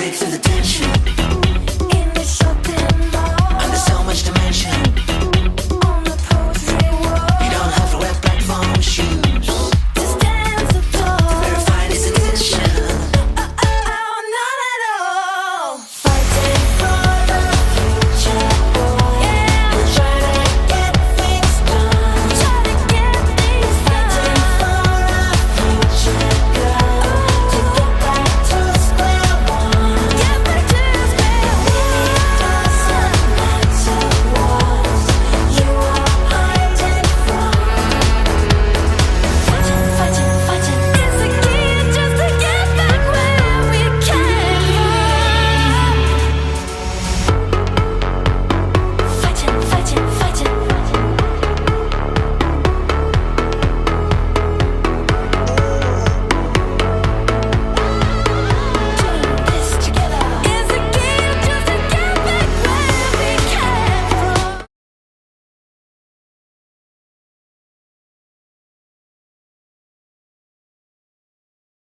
break through the tension. In the shopping mall, and there's so much to mention. On the poetry wall, you don't have to wear platform shoes to stand the door, verifying his intention. Not at all. Fighting for the future, boy. Yeah, we're trying to get things done. Trying to get things done. Fighting for a future, girl. To get back to square one. Get back to square one. It doesn't matter what you are hiding from. Fighting, fighting, fighting is the key just to get back where we came from. Fighting, fighting, fighting. Doing this together is the key just to get back where we came from.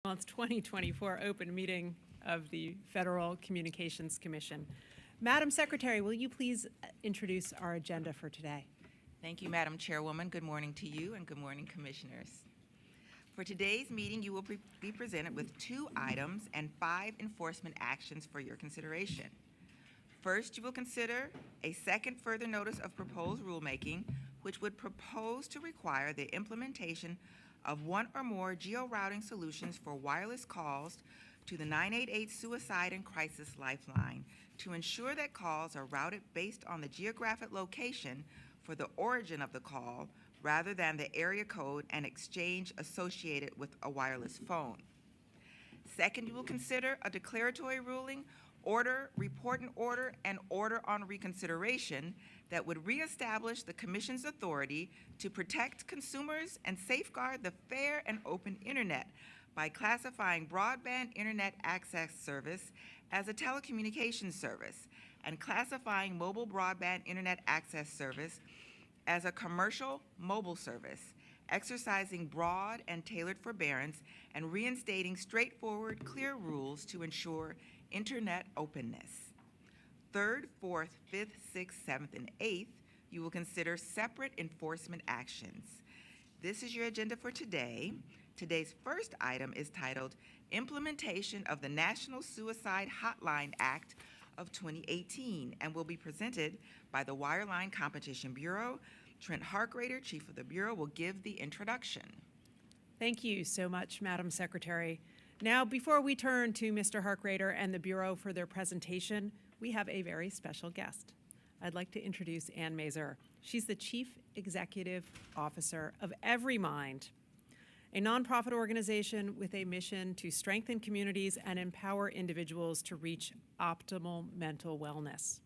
Month 2024 open meeting of the Federal Communications Commission. Madam Secretary, will you please introduce our agenda for today? Thank you, Madam Chairwoman. Good morning to you and good morning, Commissioners. For today's meeting, you will be presented with 2 items and 5 enforcement actions for your consideration. First, you will consider a second further notice of proposed rulemaking, which would propose to require the implementation of 1 or more geo-routing solutions for wireless calls to the 988 Suicide and Crisis Lifeline to ensure that calls are routed based on the geographic location for the origin of the call rather than the area code and exchange associated with a wireless phone. Second, you will consider a declaratory ruling, order, reporting order, and order on reconsideration that would reestablish the Commission's authority to protect consumers and safeguard the fair and open Internet by classifying broadband Internet access service as a telecommunications service and classifying mobile broadband Internet access service as a commercial mobile service, exercising broad and tailored forbearance, and reinstating straightforward, clear rules to ensure Internet openness. Third, fourth, fifth, sixth, seventh, and eighth, you will consider separate enforcement actions. This is your agenda for today. Today's first item is titled Implementation of the National Suicide Hotline Act of 2018 and will be presented by the Wireline Competition Bureau. Trent Harkrader, Chief of the Bureau, will give the introduction. Thank you so much, Madam Secretary. Now, before we turn to Mr. Harkrader and the Bureau for their presentation, we have a very special guest. I'd like to introduce Ann Mazur. She's the Chief Executive Officer of EveryMind, a nonprofit organization with a mission to strengthen communities and empower individuals to reach optimal mental wellness.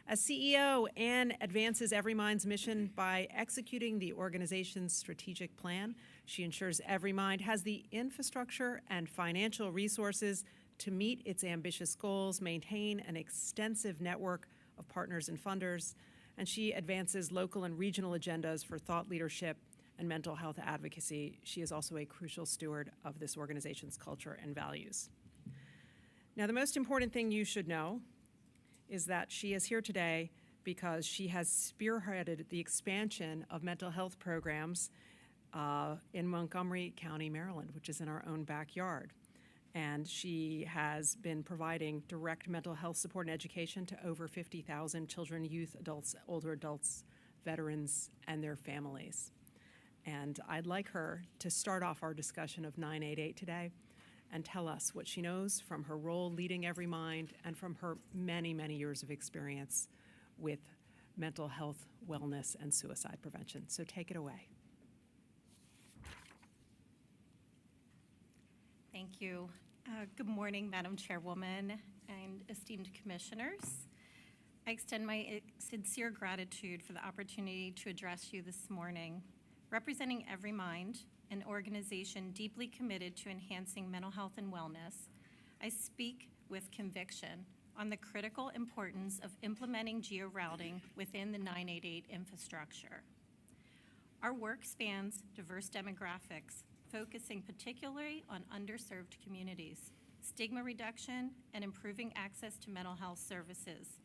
As CEO, Ann advances EveryMind's mission by executing the organization's strategic plan. She ensures EveryMind has the infrastructure and financial resources to meet its ambitious goals, maintain an extensive network of partners and funders, and she advances local and regional agendas for thought leadership and mental health advocacy. She is also a crucial steward of this organization's culture and values. Now, the most important thing you should know is that she is here today because she has spearheaded the expansion of mental health programs in Montgomery County, Maryland, which is in our own backyard. And she has been providing direct mental health support and education to over 50,000 children, youth, adults, older adults, veterans, and their families. And I'd like her to start off our discussion of 988 today and tell us what she knows from her role leading EveryMind and from her many, many years of experience with mental health, wellness, and suicide prevention. So take it away. Thank you. Good morning, Madam Chairwoman and esteemed commissioners. I extend my sincere gratitude for the opportunity to address you this morning. Representing EveryMind, an organization deeply committed to enhancing mental health and wellness, I speak with conviction on the critical importance of implementing geo-routing within the 988 infrastructure. Our work spans diverse demographics, focusing particularly on underserved communities. stigma reduction, and improving access to mental health services.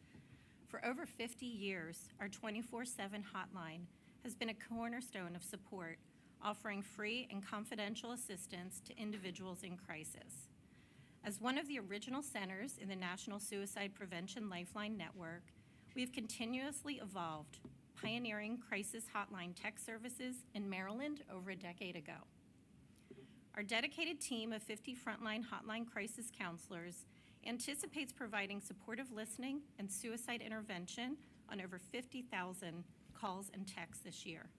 For over 50 years, our 24/7 hotline has been a cornerstone of support, offering free and confidential assistance to individuals in crisis. As one of the original centers in the National Suicide Prevention Lifeline Network, we have continuously evolved, pioneering crisis hotline tech services in Maryland over a decade ago. Our dedicated team of 50 frontline hotline crisis counselors anticipates providing supportive listening and suicide intervention on over 50,000 calls and texts this year.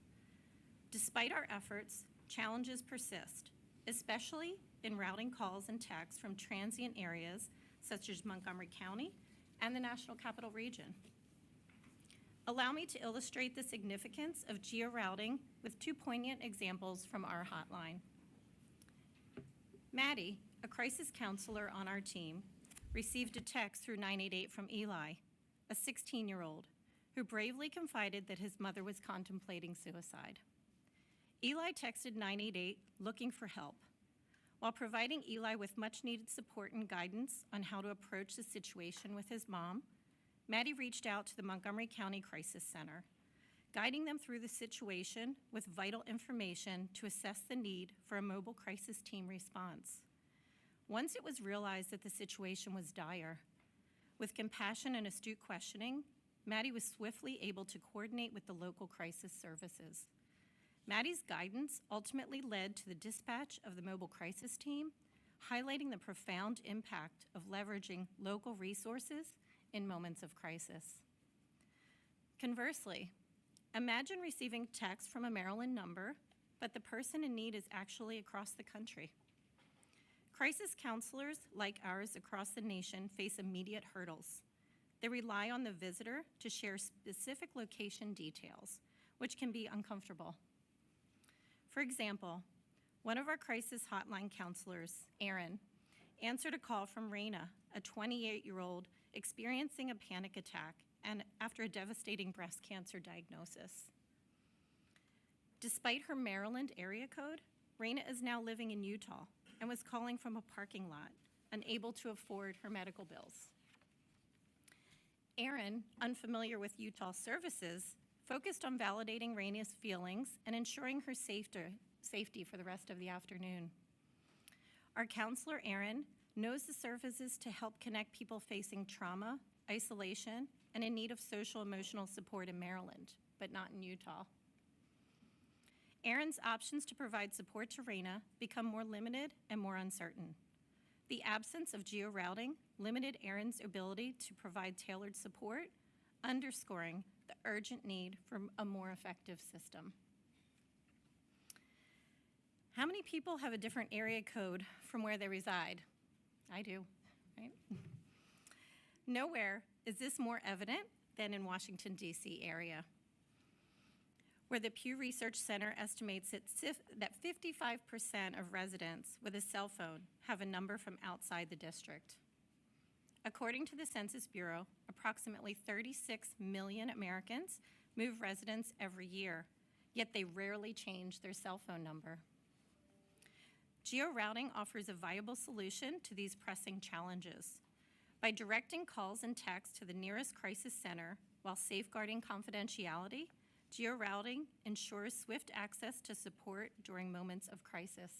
Despite our efforts, challenges persist, especially in routing calls and texts from transient areas such as Montgomery County and the National Capital Region. Allow me to illustrate the significance of geo-routing with two poignant examples from our hotline. Maddie, a crisis counselor on our team, received a text through 988 from Eli, a 16-year-old, who bravely confided that his mother was contemplating suicide. Eli texted 988 looking for help. While providing Eli with much-needed support and guidance on how to approach the situation with his mom, Maddie reached out to the Montgomery County Crisis Center, guiding them through the situation with vital information to assess the need for a mobile crisis team response. Once it was realized that the situation was dire, with compassion and astute questioning, Maddie was swiftly able to coordinate with the local crisis services. Maddie's guidance ultimately led to the dispatch of the mobile crisis team, highlighting the profound impact of leveraging local resources in moments of crisis. Conversely, imagine receiving text from a Maryland number, but the person in need is actually across the country. Crisis counselors like ours across the nation face immediate hurdles. They rely on the visitor to share specific location details, which can be uncomfortable. For example, one of our crisis hotline counselors, Aaron, answered a call from Raina, a 28-year-old experiencing a panic attack and after a devastating breast cancer diagnosis. Despite her Maryland area code, Raina is now living in Utah and was calling from a parking lot, unable to afford her medical bills. Aaron, unfamiliar with Utah services, focused on validating Raina's feelings and ensuring her safety for the rest of the afternoon. Our counselor, Aaron, knows the services to help connect people facing trauma, isolation, and in need of social emotional support in Maryland, but not in Utah. Aaron's options to provide support to Raina become more limited and more uncertain. The absence of geo-routing limited Aaron's ability to provide tailored support, underscoring the urgent need for a more effective system. How many people have a different area code from where they reside? I do, right? Nowhere is this more evident than in Washington, D.C. area, where the Pew Research Center estimates that 55% of residents with a cell phone have a number from outside the district. According to the Census Bureau, approximately 36 million Americans move residence every year, yet they rarely change their cell phone number. Geo-routing offers a viable solution to these pressing challenges. By directing calls and texts to the nearest crisis center while safeguarding confidentiality, geo-routing ensures swift access to support during moments of crisis.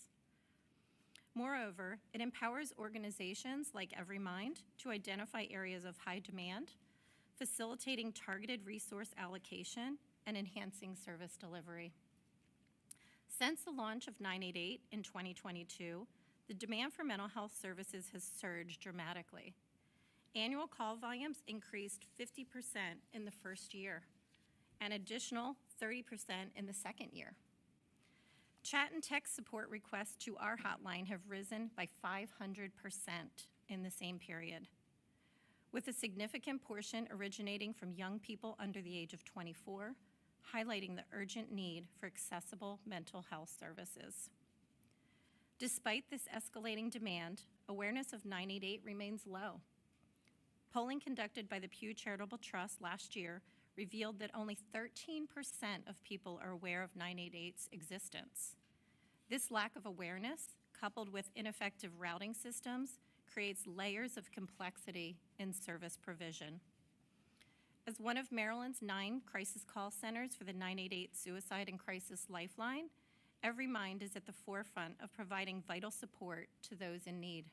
Moreover, it empowers organizations like EveryMind to identify areas of high demand, facilitating targeted resource allocation and enhancing service delivery. Since the launch of 988 in 2022, the demand for mental health services has surged dramatically. Annual call volumes increased 50% in the first year, an additional 30% in the second year. Chat and text support requests to our hotline have risen by 500% in the same period, with a significant portion originating from young people under the age of 24, highlighting the urgent need for accessible mental health services. Despite this escalating demand, awareness of 988 remains low. Polling conducted by the Pew Charitable Trust last year revealed that only 13% of people are aware of 988's existence. This lack of awareness, coupled with ineffective routing systems, creates layers of complexity in service provision. As one of Maryland's 9 crisis call centers for the 988 Suicide and Crisis Lifeline, Every Mind is at the forefront of providing vital support to those in need.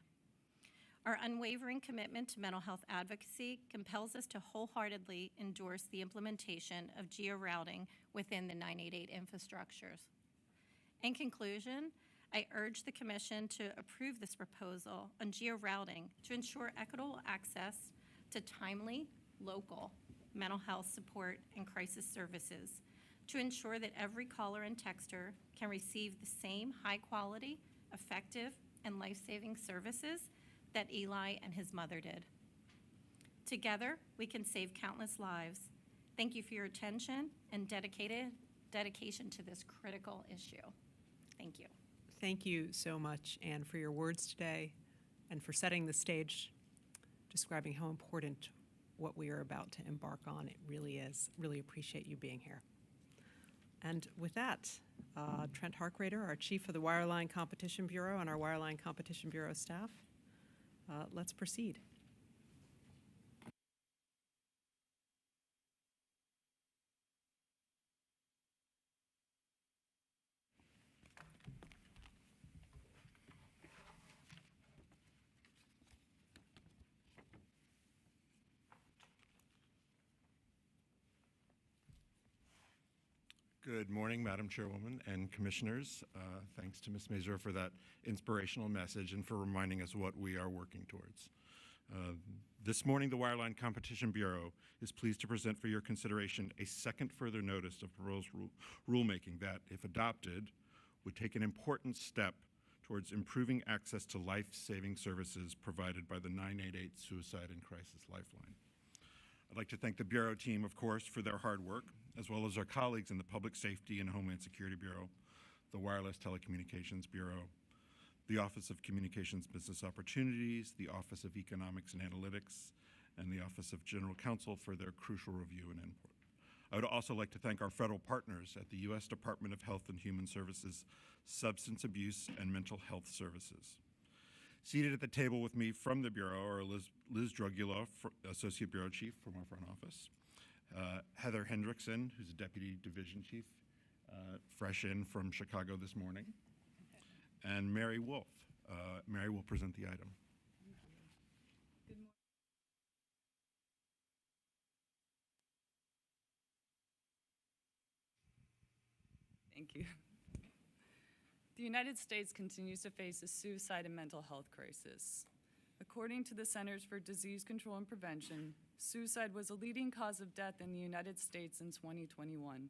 Our unwavering commitment to mental health advocacy compels us to wholeheartedly endorse the implementation of geo-routing within the 988 infrastructures. In conclusion, I urge the Commission to approve this proposal on geo-routing to ensure equitable access to timely, local mental health support and crisis services, to ensure that every caller and texter can receive the same high-quality, effective, and life-saving services that Eli and his mother did. Together, we can save countless lives. Thank you for your attention and dedication to this critical issue. Thank you. Thank you so much, Anne, for your words today and for setting the stage, describing how important what we are about to embark on it really is. Really appreciate you being here. And with that, Trent Harkrader, our Chief of the Wireline Competition Bureau, and our Wireline Competition Bureau staff, let's proceed. Good morning, Madam Chairwoman and Commissioners. Thanks to Ms. Mazur for that inspirational message and for reminding us what we are working towards. This morning, the Wireline Competition Bureau is pleased to present for your consideration a second further notice of proposed rulemaking that, if adopted, would take an important step towards improving access to life-saving services provided by the 988 Suicide and Crisis Lifeline. I'd like to thank the Bureau team, of course, for their hard work, as well as our colleagues in the Public Safety and Homeland Security Bureau, the Wireless Telecommunications Bureau, the Office of Communications Business Opportunities, the Office of Economics and Analytics, and the Office of General Counsel for their crucial review and input. I would also like to thank our federal partners at the U.S. Department of Health and Human Services, Substance Abuse and Mental Health Services. Seated at the table with me from the Bureau are Liz Drugula, Associate Bureau Chief from our front office, Heather Hendrickson, who's a Deputy Division Chief, fresh in from Chicago this morning, and Mary Wolf. Mary will present the item. Good morning. Thank you. The United States continues to face a suicide and mental health crisis. According to the Centers for Disease Control and Prevention, suicide was a leading cause of death in the United States in 2021,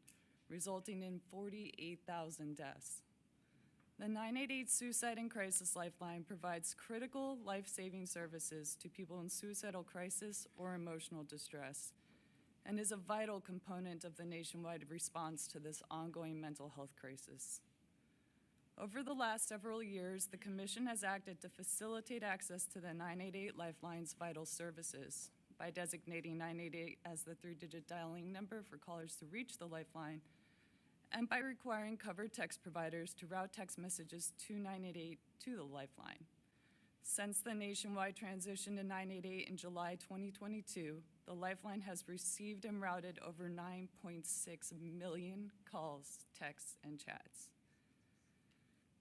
resulting in 48,000 deaths. The 988 Suicide and Crisis Lifeline provides critical life-saving services to people in suicidal crisis or emotional distress, and is a vital component of the nationwide response to this ongoing mental health crisis. Over the last several years, the Commission has acted to facilitate access to the 988 Lifeline's vital services by designating 988 as the 3-digit dialing number for callers to reach the Lifeline, and by requiring covered text providers to route text messages to 988 to the Lifeline. Since the nationwide transition to 988 in July 2022, the Lifeline has received and routed over 9.6 million calls, texts, and chats.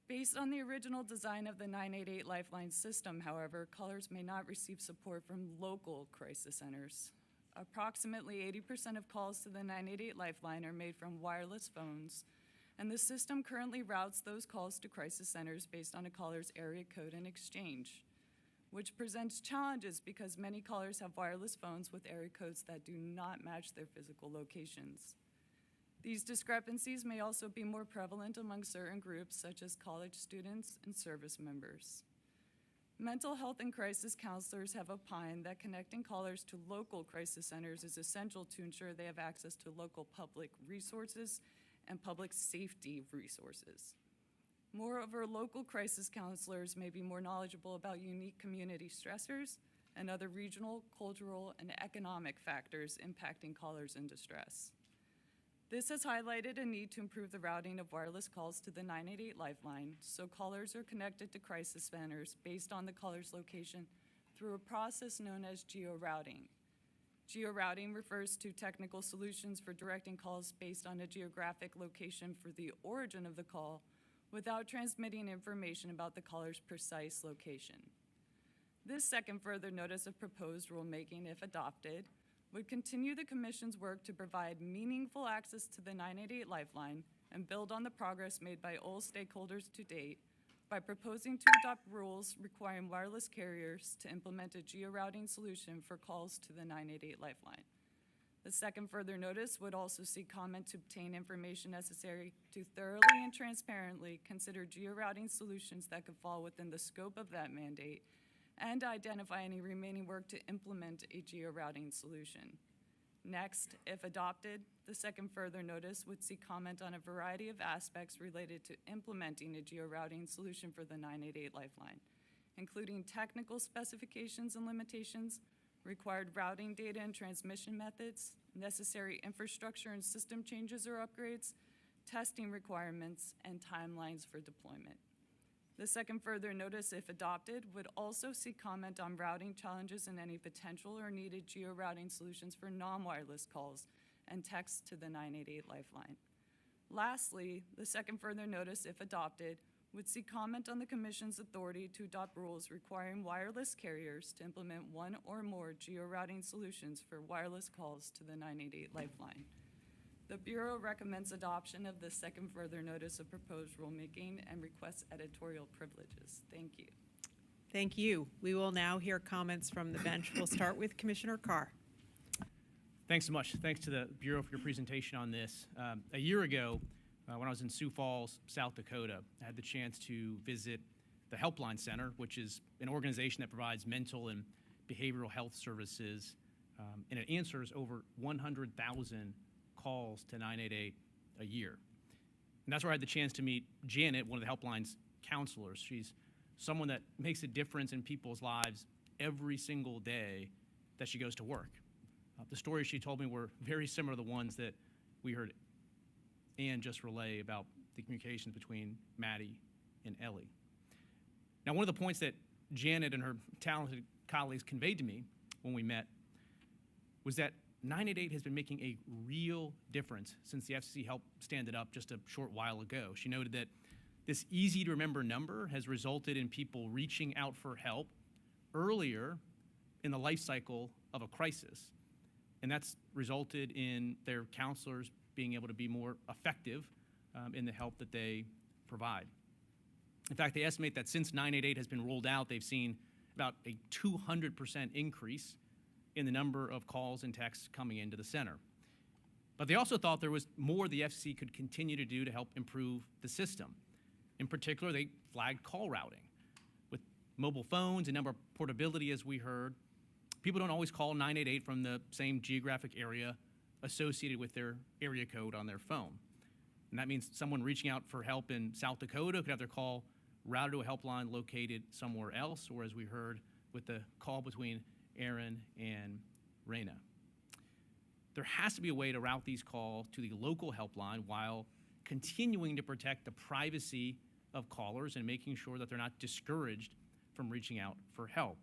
Based on the original design of the 988 Lifeline system, however, callers may not receive support from local crisis centers. Approximately 80% of calls to the 988 Lifeline are made from wireless phones, and the system currently routes those calls to crisis centers based on a caller's area code and exchange, which presents challenges because many callers have wireless phones with area codes that do not match their physical locations. These discrepancies may also be more prevalent among certain groups, such as college students and service members. Mental health and crisis counselors have opined that connecting callers to local crisis centers is essential to ensure they have access to local public resources and public safety resources. Moreover, local crisis counselors may be more knowledgeable about unique community stressors and other regional, cultural, and economic factors impacting callers in distress. This has highlighted a need to improve the routing of wireless calls to the 988 lifeline so callers are connected to crisis centers based on the caller's location through a process known as geo-routing. Geo-routing refers to technical solutions for directing calls based on a geographic location for the origin of the call without transmitting information about the caller's precise location. This second further notice of proposed rulemaking, if adopted, would continue the Commission's work to provide meaningful access to the 988 lifeline and build on the progress made by all stakeholders to date by proposing to adopt rules requiring wireless carriers to implement a geo-routing solution for calls to the 988 lifeline. The second further notice would also seek comment to obtain information necessary to thoroughly and transparently consider geo-routing solutions that could fall within the scope of that mandate and identify any remaining work to implement a geo-routing solution. Next, if adopted, the second further notice would seek comment on a variety of aspects related to implementing a geo-routing solution for the 988 lifeline, including technical specifications and limitations, required routing data and transmission methods, necessary infrastructure and system changes or upgrades, testing requirements, and timelines for deployment. The second further notice, if adopted, would also seek comment on routing challenges and any potential or needed geo-routing solutions for non-wireless calls and text to the 988 lifeline. Lastly, the second further notice, if adopted, would seek comment on the Commission's authority to adopt rules requiring wireless carriers to implement one or more geo-routing solutions for wireless calls to the 988 lifeline. The Bureau recommends adoption of the second further notice of proposed rulemaking and requests editorial privileges. Thank you. Thank you. We will now hear comments from the bench. We'll start with Commissioner Carr. Thanks so much. Thanks to the Bureau for your presentation on this. A year ago, when I was in Sioux Falls, South Dakota, I had the chance to visit the Helpline Center, which is an organization that provides mental and behavioral health services, and it answers over 100,000 calls to 988 a year. And that's where I had the chance to meet Janet, one of the Helpline's counselors. She's someone that makes a difference in people's lives every single day that she goes to work. The stories she told me were very similar to the ones that we heard Ann just relay about the communications between Maddie and Ellie. Now, one of the points that Janet and her talented colleagues conveyed to me when we met was that 988 has been making a real difference since the FCC helped stand it up just a short while ago. She noted that this easy-to-remember number has resulted in people reaching out for help earlier in the life cycle of a crisis, and that's resulted in their counselors being able to be more effective in the help that they provide. In fact, they estimate that since 988 has been rolled out, they've seen about a 200% increase in the number of calls and texts coming into the center. But they also thought there was more the FCC could continue to do to help improve the system. In particular, they flagged call routing. With mobile phones and number portability, as we heard, people don't always call 988 from the same geographic area associated with their area code on their phone. And that means someone reaching out for help in South Dakota could have their call routed to a helpline located somewhere else, or as we heard with the call between Aaron and Raina. There has to be a way to route these calls to the local helpline while continuing to protect the privacy of callers and making sure that they're not discouraged from reaching out for help.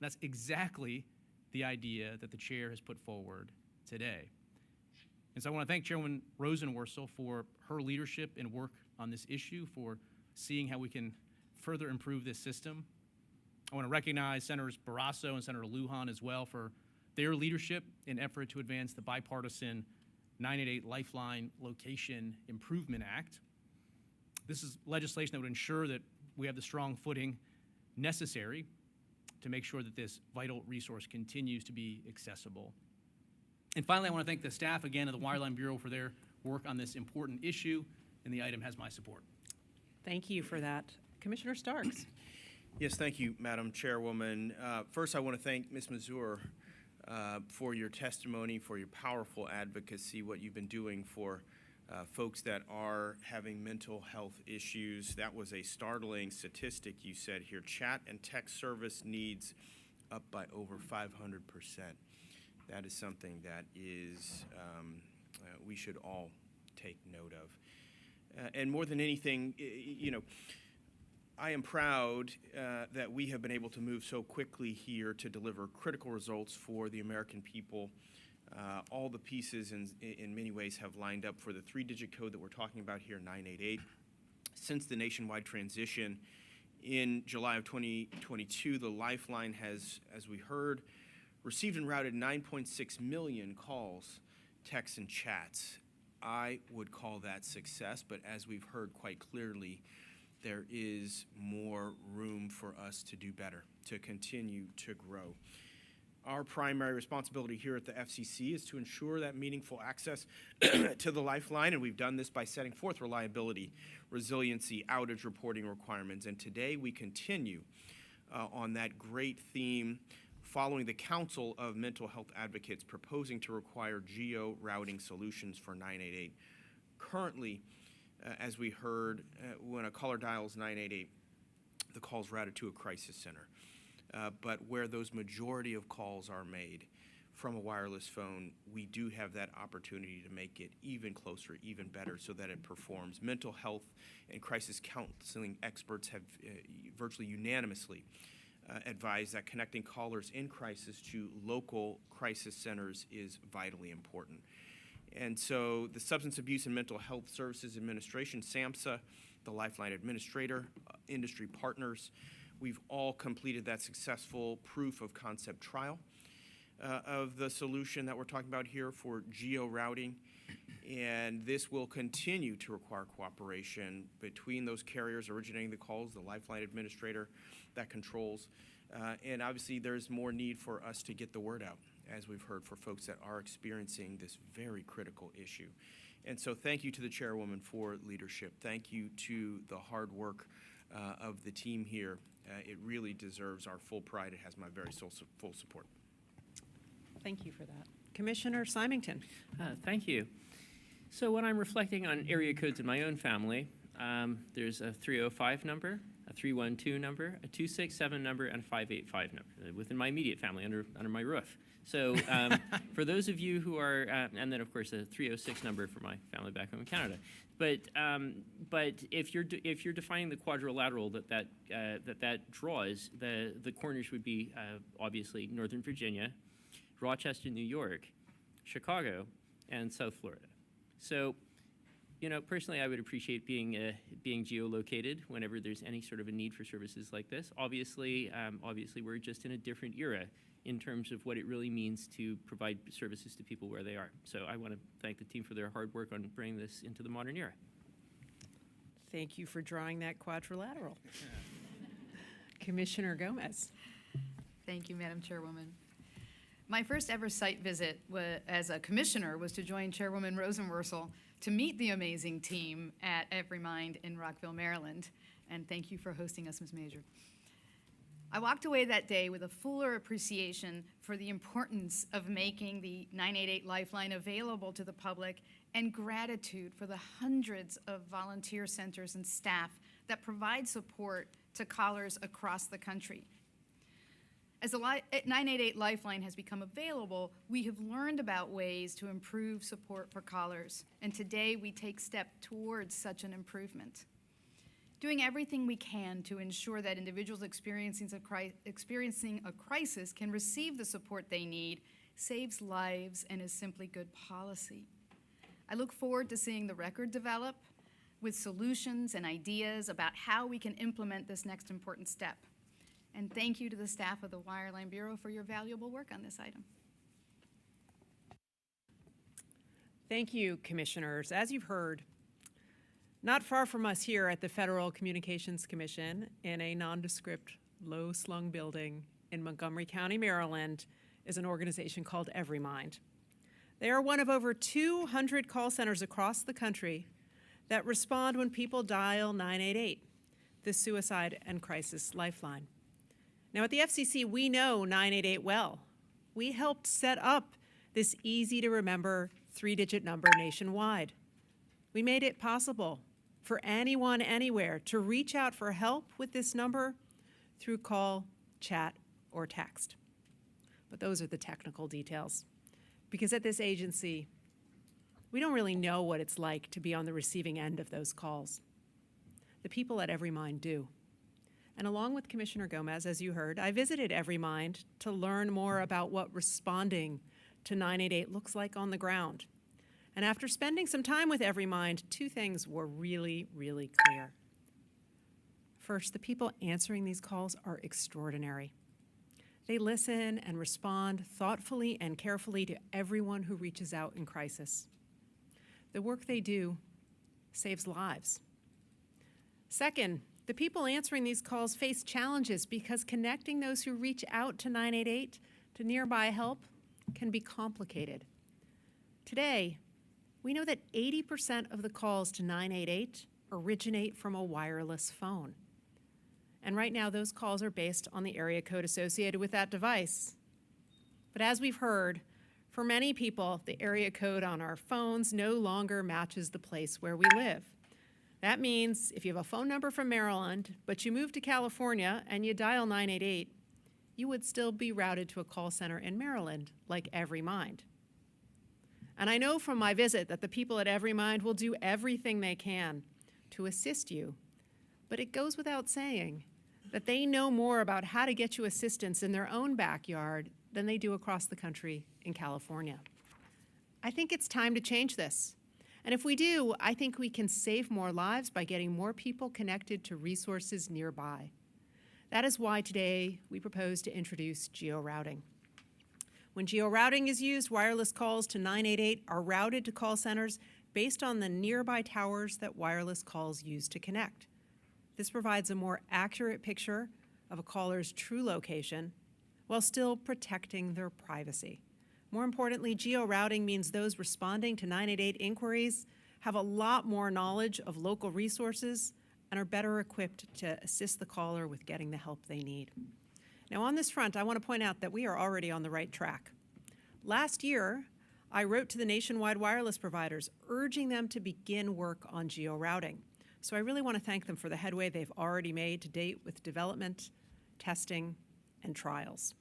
That's exactly the idea that the chair has put forward today. And so I want to thank Chairwoman Rosenworcel for her leadership and work on this issue, for seeing how we can further improve this system. I want to recognize Senators Barrasso and Senator Lujan as well for their leadership in effort to advance the bipartisan 988 Lifeline Location Improvement Act. This is legislation that would ensure that we have the strong footing necessary to make sure that this vital resource continues to be accessible. And finally, I want to thank the staff again of the Wireline Bureau for their work on this important issue, and the item has my support. Thank you for that. Commissioner Starks. Yes, thank you, Madam Chairwoman. First, I want to thank Ms. Mazur for your testimony, for your powerful advocacy, what you've been doing for folks that are having mental health issues. That was a startling statistic you said here. Chat and text service needs up by over 500%. That is something that is we should all take note of. And more than anything, I am proud that we have been able to move so quickly here to deliver critical results for the American people. All the pieces in many ways have lined up for the 3-digit code that we're talking about here, 988. Since the nationwide transition in July of 2022, the Lifeline has, as we heard, received and routed 9.6 million calls, texts, and chats. I would call that success, but as we've heard quite clearly, there is more room for us to do better, to continue to grow. Our primary responsibility here at the FCC is to ensure that meaningful access to the Lifeline, and we've done this by setting forth reliability, resiliency, outage reporting requirements, and today we continue on that great theme following the Council of Mental Health Advocates proposing to require geo-routing solutions for 988. Currently, as we heard, when a caller dials 988, the call is routed to a crisis center. But where those majority of calls are made from a wireless phone, we do have that opportunity to make it even closer, even better, so that it performs. Mental health and crisis counseling experts have virtually unanimously advised that connecting callers in crisis to local crisis centers is vitally important. And so the Substance Abuse and Mental Health Services Administration, SAMHSA, the Lifeline Administrator, industry partners, we've all completed that successful proof of concept trial of the solution that we're talking about here for geo-routing. And this will continue to require cooperation between those carriers originating the calls, the Lifeline Administrator that controls. And obviously there's more need for us to get the word out, as we've heard, for folks that are experiencing this very critical issue. And so thank you to the chairwoman for leadership. Thank you to the hard work of the team here. It really deserves our full pride. It has my very full support. Thank you for that. Commissioner Symington. Thank you. So when I'm reflecting on area codes in my own family, there's a 305 number, a 312 number, a 267 number, and a 585 number within my immediate family under my roof. So for those of you who are, and then of course a 306 number for my family back home in Canada. But if you're defining the quadrilateral that draws, the corners would be obviously Northern Virginia, Rochester, New York, Chicago, and South Florida. So, personally, I would appreciate being geolocated whenever there's any sort of a need for services like this. Obviously, we're just in a different era in terms of what it really means to provide services to people where they are. So I want to thank the team for their hard work on bringing this into the modern era. Thank you for drawing that quadrilateral. Commissioner Gomez. Thank you, Madam Chairwoman. My first ever site visit as a commissioner was to join Chairwoman Rosenworcel to meet the amazing team at EveryMind in Rockville, Maryland. And thank you for hosting us, Ms. Major. I walked away that day with a fuller appreciation for the importance of making the 988 Lifeline available to the public and gratitude for the hundreds of volunteer centers and staff that provide support to callers across the country. As the 988 Lifeline has become available, we have learned about ways to improve support for callers, and today we take steps towards such an improvement. Doing everything we can to ensure that individuals experiencing a crisis can receive the support they need saves lives and is simply good policy. I look forward to seeing the record develop with solutions and ideas about how we can implement this next important step. And thank you to the staff of the Wireline Bureau for your valuable work on this item. Thank you, commissioners. As you've heard, not far from us here at the Federal Communications Commission, in a nondescript, low-slung building in Montgomery County, Maryland, is an organization called EveryMind. They are one of over 200 call centers across the country that respond when people dial 988, the Suicide and Crisis Lifeline. Now, at the FCC, we know 988 well. We helped set up this easy-to-remember 3-digit number nationwide. We made it possible for anyone, anywhere, to reach out for help with this number through call, chat, or text. But those are the technical details. Because at this agency, We don't really know what it's like to be on the receiving end of those calls. The people at Everymind do. And along with Commissioner Gomez, as you heard, I visited Everymind to learn more about what responding to 988 looks like on the ground. And after spending some time with Everymind, two things were really, really clear. First, the people answering these calls are extraordinary. They listen and respond thoughtfully and carefully to everyone who reaches out in crisis. The work they do saves lives. Second, the people answering these calls face challenges because connecting those who reach out to 988 to nearby help can be complicated. Today, we know that 80% of the calls to 988 originate from a wireless phone. And right now, those calls are based on the area code associated with that device. But as we've heard, for many people, the area code on our phones no longer matches the place where we live. That means if you have a phone number from Maryland, but you move to California and you dial 988, you would still be routed to a call center in Maryland, like Everymind. And I know from my visit that the people at Everymind will do everything they can to assist you, but it goes without saying that they know more about how to get you assistance in their own backyard than they do across the country in California. I think it's time to change this. And if we do, I think we can save more lives by getting more people connected to resources nearby. That is why today we propose to introduce geo-routing. When geo-routing is used, wireless calls to 988 are routed to call centers based on the nearby towers that wireless calls use to connect. This provides a more accurate picture of a caller's true location while still protecting their privacy. More importantly, geo-routing means those responding to 988 inquiries have a lot more knowledge of local resources and are better equipped to assist the caller with getting the help they need. Now, on this front, I want to point out that we are already on the right track. Last year, I wrote to the nationwide wireless providers, urging them to begin work on geo-routing. So I really want to thank them for the headway they've already made to date with development, testing, and trials.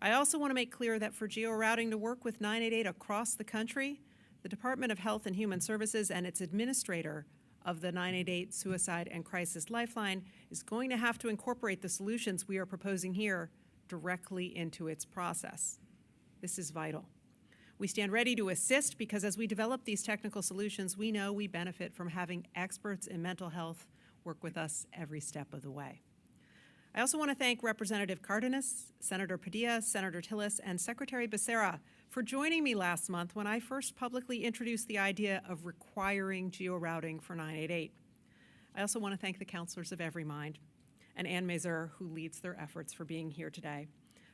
I also want to make clear that for geo-routing to work with 988 across the country, the Department of Health and Human Services and its administrator of the 988 Suicide and Crisis Lifeline is going to have to incorporate the solutions we are proposing here directly into its process. This is vital. We stand ready to assist because as we develop these technical solutions, we know we benefit from having experts in mental health work with us every step of the way. I also want to thank Representative Cardenas, Senator Padilla, Senator Tillis, and Secretary Becerra for joining me last month when I first publicly introduced the idea of requiring geo-routing for 988. I also want to thank the counselors of Everymind and Ann Mazur, who leads their efforts, for being here today,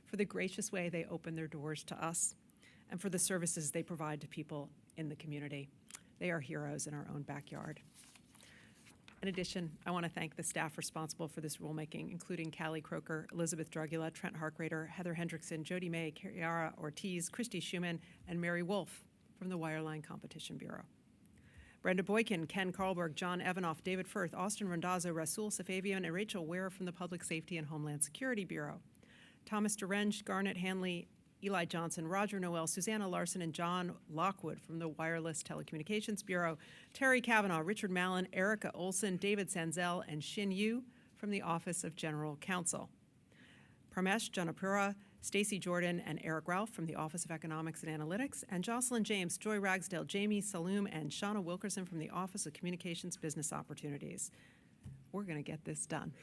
for the gracious way they open their doors to us, and for the services they provide to people in the community. They are heroes in our own backyard. In addition, I want to thank the staff responsible for this rulemaking, including Callie Croker, Elizabeth Drugula, Trent Harkrader, Heather Hendrickson, Jody May, Kiara Ortiz, Christy Schumann, and Mary Wolf from the Wireline Competition Bureau. Brenda Boykin, Ken Carlberg, John Evanoff, David Firth, Austin Randazzo, Rasul Safavian, and Rachel Ware from the Public Safety and Homeland Security Bureau. Thomas Derenge, Garnet Hanley, Eli Johnson, Roger Noel, Susanna Larson, and John Lockwood from the Wireless Telecommunications Bureau, Terry Kavanaugh, Richard Mallon, Erica Olson, David Sanzel, and Shin Yu from the Office of General Counsel. Parmesh Janapura, Stacy Jordan, and Eric Ralph from the Office of Economics and Analytics, and Jocelyn James, Joy Ragsdale, Jamie Saloom, and Shauna Wilkerson from the Office of Communications Business Opportunities. We're going to get this done.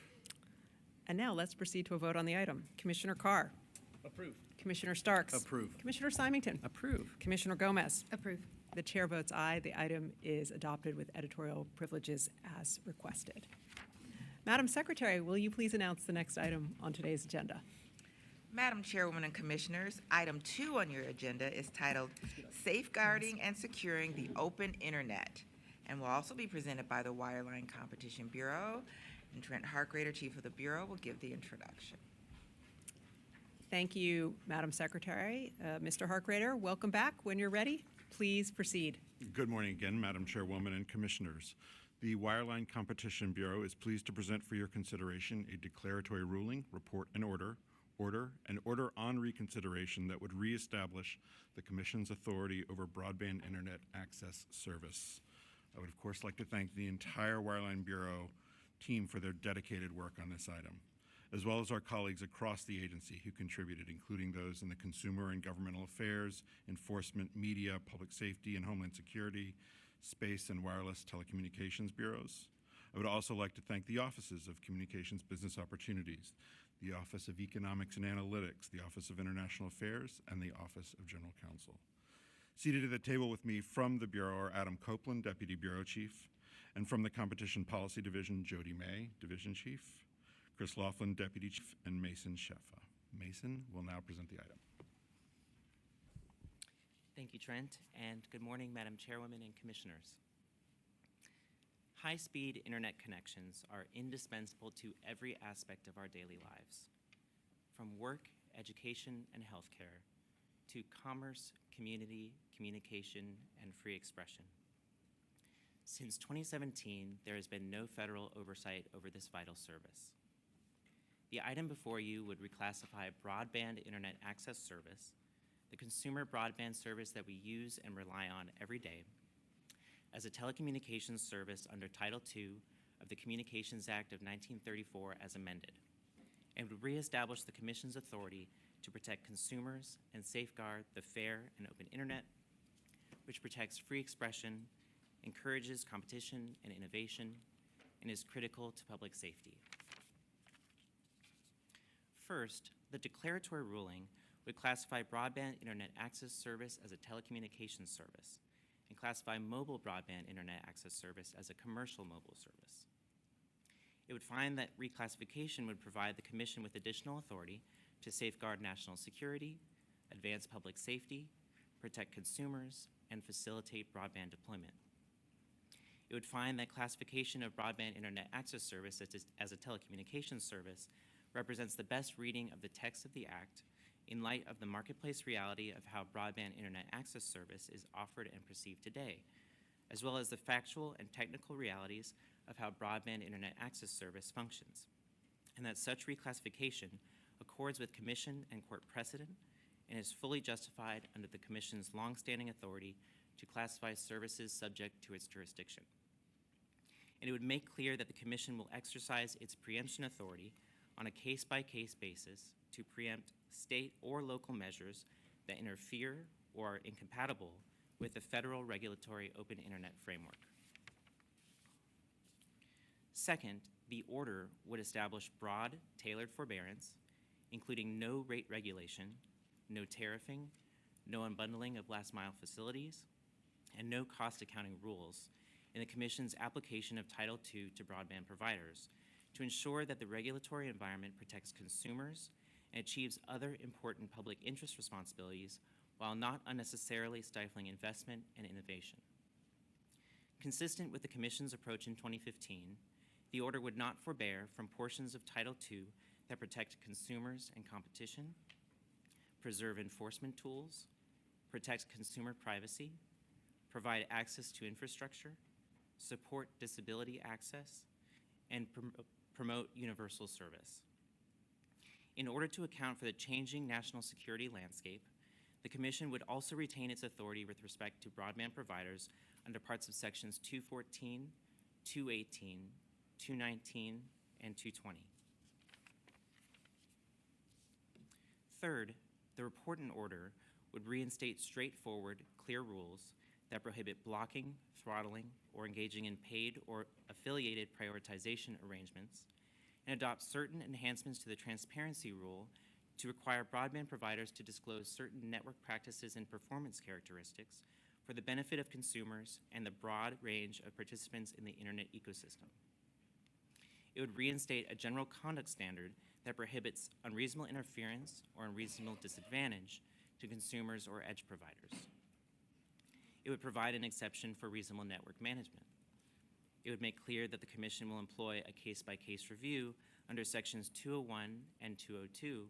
And now let's proceed to a vote on the item. Commissioner Carr. Approved. Commissioner Starks. Approve. Commissioner Symington. Approve. Commissioner Gomez. Approve. The chair votes aye. The item is adopted with editorial privileges as requested. Madam Secretary, will you please announce the next item on today's agenda? Madam Chairwoman and Commissioners, item 2 on your agenda is titled Safeguarding and Securing the Open Internet, and will also be presented by the Wireline Competition Bureau. And Trent Harkrader, Chief of the Bureau, will give the introduction. Thank you, Madam Secretary. Mr. Harkrader, welcome back. When you're ready, please proceed. Good morning again, Madam Chairwoman and Commissioners. The Wireline Competition Bureau is pleased to present for your consideration a declaratory ruling, report, and order an order on reconsideration that would reestablish the Commission's authority over broadband internet access service. I would, of course, like to thank the entire Wireline Bureau team for their dedicated work on this item, as well as our colleagues across the agency who contributed, including those in the Consumer and Governmental Affairs, Enforcement, Media, Public Safety, and Homeland Security, Space and Wireless Telecommunications Bureaus. I would also like to thank the Offices of Communications Business Opportunities, the Office of Economics and Analytics, the Office of International Affairs, and the Office of General Counsel. Seated at the table with me from the Bureau are Adam Copeland, Deputy Bureau Chief, and from the Competition Policy Division, Jody May, Division Chief, Chris Laughlin, Deputy Chief, and Mason Sheffa. Mason will now present the item. Thank you, Trent, and good morning, Madam Chairwoman and Commissioners. High-speed internet connections are indispensable to every aspect of our daily lives, from work, education, and healthcare, to commerce, community, communication, and free expression. Since 2017, there has been no federal oversight over this vital service. The item before you would reclassify broadband internet access service, the consumer broadband service that we use and rely on every day, as a telecommunications service under Title II of the Communications Act of 1934 as amended, and would reestablish the Commission's authority to protect consumers and safeguard the fair and open internet, which protects free expression, encourages competition and innovation, and is critical to public safety. First, the declaratory ruling would classify broadband internet access service as a telecommunications service and classify mobile broadband internet access service as a commercial mobile service. It would find that reclassification would provide the Commission with additional authority to safeguard national security, advance public safety, protect consumers, and facilitate broadband deployment. It would find that classification of broadband internet access service as a telecommunications service represents the best reading of the text of the Act in light of the marketplace reality of how broadband internet access service is offered and perceived today, as well as the factual and technical realities of how broadband internet access service functions, and that such reclassification accords with Commission and court precedent and is fully justified under the Commission's longstanding authority to classify services subject to its jurisdiction. And it would make clear that the Commission will exercise its preemption authority on a case-by-case basis to preempt state or local measures that interfere or are incompatible with the federal regulatory open internet framework. Second, the order would establish broad, tailored forbearance, including no rate regulation, no tariffing, no unbundling of last-mile facilities, and no cost accounting rules in the Commission's application of Title II to broadband providers to ensure that the regulatory environment protects consumers and achieves other important public interest responsibilities while not unnecessarily stifling investment and innovation. Consistent with the Commission's approach in 2015, the order would not forbear from portions of Title II that protect consumers and competition, preserve enforcement tools, protect consumer privacy, provide access to infrastructure, support disability access, and promote universal service. In order to account for the changing national security landscape, the Commission would also retain its authority with respect to broadband providers under parts of Sections 214, 218, 219, and 220. Third, the report and order would reinstate straightforward, clear rules that prohibit blocking, throttling, or engaging in paid or affiliated prioritization arrangements, and adopt certain enhancements to the transparency rule to require broadband providers to disclose certain network practices and performance characteristics for the benefit of consumers and the broad range of participants in the internet ecosystem. It would reinstate a general conduct standard that prohibits unreasonable interference or unreasonable disadvantage to consumers or edge providers. It would provide an exception for reasonable network management. It would make clear that the Commission will employ a case-by-case review under Sections 201 and 202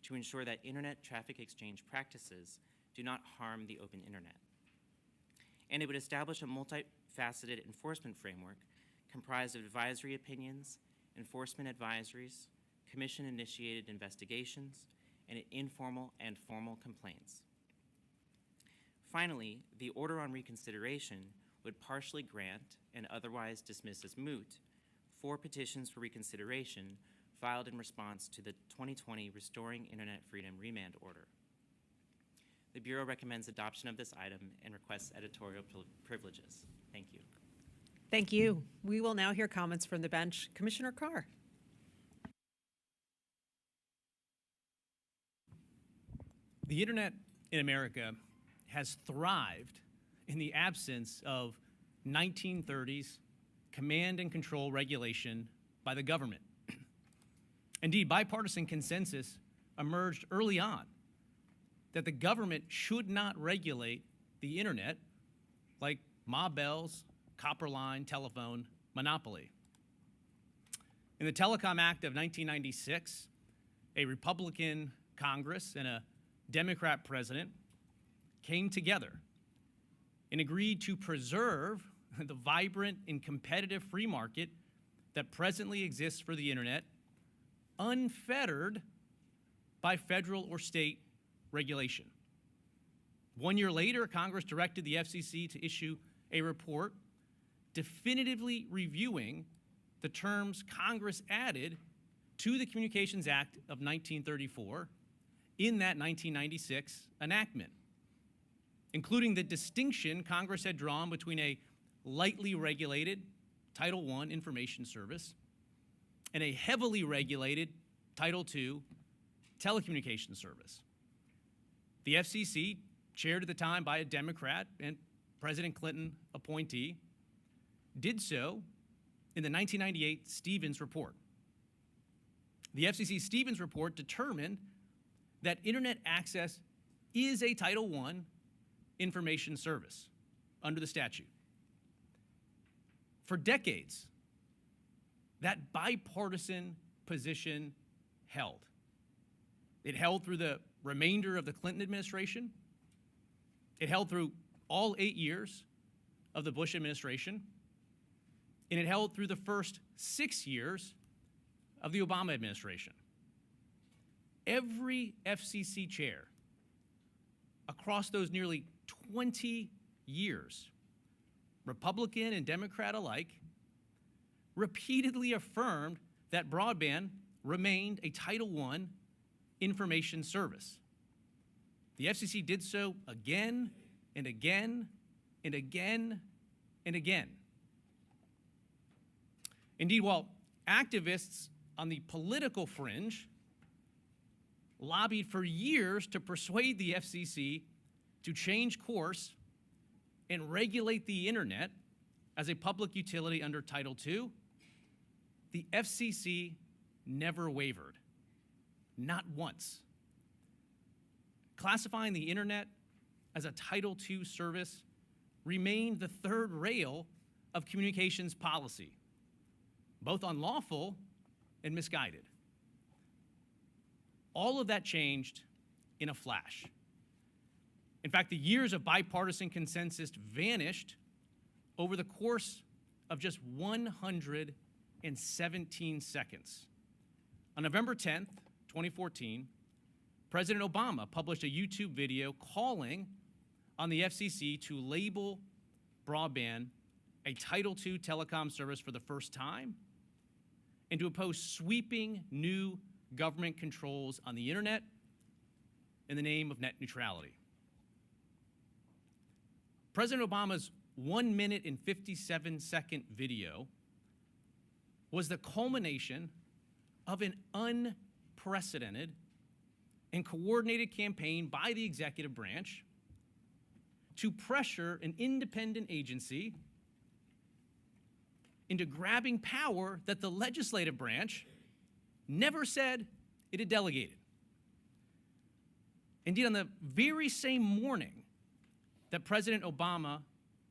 to ensure that internet traffic exchange practices do not harm the open internet. And it would establish a multifaceted enforcement framework comprised of advisory opinions, enforcement advisories, commission-initiated investigations, and informal and formal complaints. Finally, the order on reconsideration would partially grant and otherwise dismiss as moot 4 petitions for reconsideration filed in response to the 2020 Restoring Internet Freedom Remand Order. The Bureau recommends adoption of this item and requests editorial privileges. Thank you. Thank you. We will now hear comments from the bench. Commissioner Carr. The internet in America has thrived in the absence of 1930s command and control regulation by the government. Indeed, bipartisan consensus emerged early on that the government should not regulate the internet like Ma Bell's copper line telephone monopoly. In the Telecom Act of 1996, a Republican Congress and a Democrat president came together and agreed to preserve the vibrant and competitive free market that presently exists for the internet, unfettered by federal or state regulation. 1 year later, Congress directed the FCC to issue a report definitively reviewing the terms Congress added to the Communications Act of 1934 in that 1996 enactment, including the distinction Congress had drawn between a lightly regulated Title I information service and a heavily regulated Title II telecommunications service. The FCC, chaired at the time by a Democrat and President Clinton appointee, did so in the 1998 Stevens Report. The FCC Stevens Report determined that internet access is a Title I information service under the statute. For decades, that bipartisan position held. It held through the remainder of the Clinton administration. It held through all 8 years of the Bush administration. And it held through the first 6 years of the Obama administration. Every FCC chair across those nearly 20 years, Republican and Democrat alike, repeatedly affirmed that broadband remained a Title I information service. The FCC did so again and again and again and again. Indeed, while activists on the political fringe lobbied for years to persuade the FCC to change course and regulate the internet as a public utility under Title II, the FCC never wavered, not once. Classifying the internet as a Title II service remained the third rail of communications policy, both unlawful and misguided. All of that changed in a flash. In fact, the years of bipartisan consensus vanished over the course of just 117 seconds. On November 10th, 2014, President Obama published a YouTube video calling on the FCC to label broadband a Title II telecom service for the first time and to oppose sweeping new government controls on the internet in the name of net neutrality. President Obama's 1 minute and 57-second video was the culmination of an unprecedented and coordinated campaign by the executive branch to pressure an independent agency into grabbing power that the legislative branch never said it had delegated. Indeed, on the very same morning that President Obama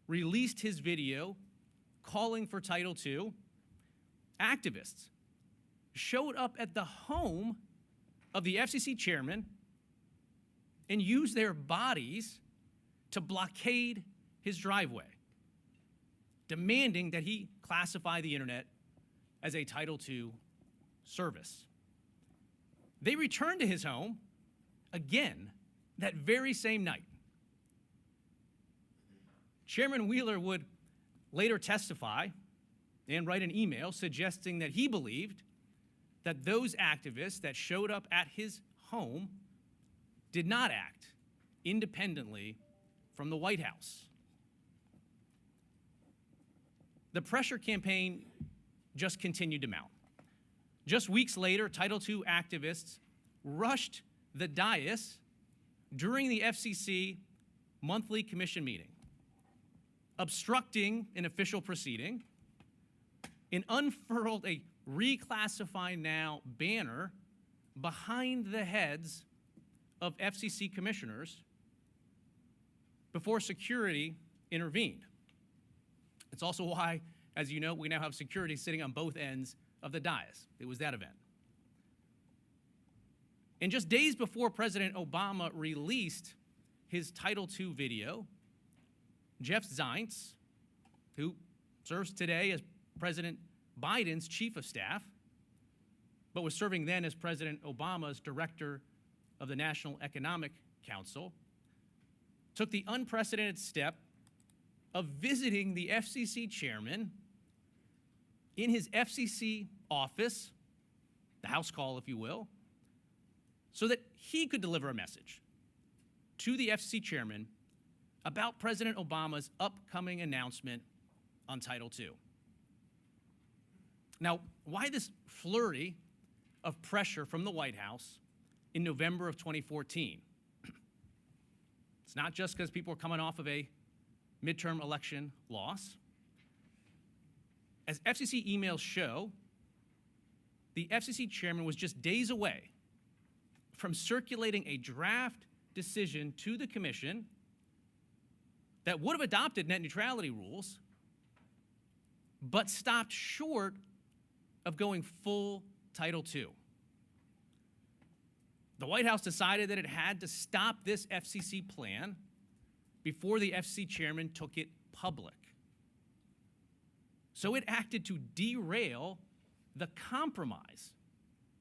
released his video calling for Title II, activists showed up at the home of the FCC chairman and used their bodies to blockade his driveway, demanding that he classify the internet as a Title II service. They returned to his home again that very same night. Chairman Wheeler would later testify and write an email suggesting that he believed that those activists that showed up at his home did not act independently from the White House. The pressure campaign just continued to mount. Just weeks later, Title II activists rushed the dais during the FCC monthly commission meeting, obstructing an official proceeding, and unfurled a Reclassify Now banner behind the heads of FCC commissioners before security intervened. It's also why, as you know, we now have security sitting on both ends of the dais. It was that event. And just days before President Obama released his Title II video, Jeff Zients, who serves today as President Biden's chief of staff, but was serving then as President Obama's director of the National Economic Council, took the unprecedented step of visiting the FCC chairman in his FCC office, the house call, if you will, so that he could deliver a message to the FCC chairman about President Obama's upcoming announcement on Title II. Now, why this flurry of pressure from the White House in November of 2014? It's not just because people are coming off of a midterm election loss. As FCC emails show, the FCC chairman was just days away from circulating a draft decision to the commission that would have adopted net neutrality rules, but stopped short of going full Title II. The White House decided that it had to stop this FCC plan before the FCC chairman took it public. So it acted to derail the compromise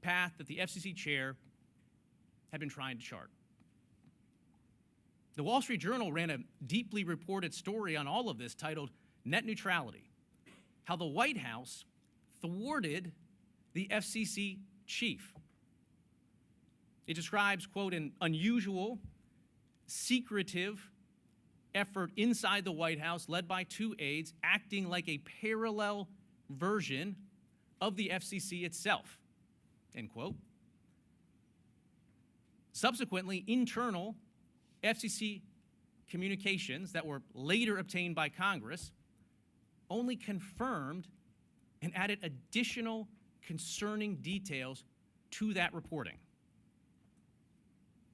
path that the FCC chair had been trying to chart. The Wall Street Journal ran a deeply reported story on all of this titled Net Neutrality, how the White House thwarted the FCC chief. It describes, quote, an unusual, secretive effort inside the White House led by two aides acting like a parallel version of the FCC itself, end quote. Subsequently, internal FCC communications that were later obtained by Congress only confirmed and added additional concerning details to that reporting.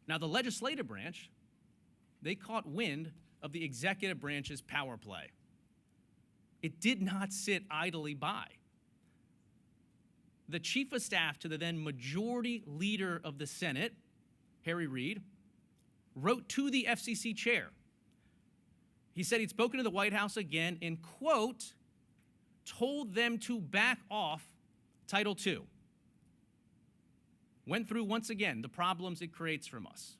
Now, the legislative branch, they caught wind of the executive branch's power play. It did not sit idly by. The chief of staff to the then majority leader of the Senate, Harry Reid, wrote to the FCC chair. He said he'd spoken to the White House again and, quote, told them to back off Title II. Went through once again the problems it creates from us,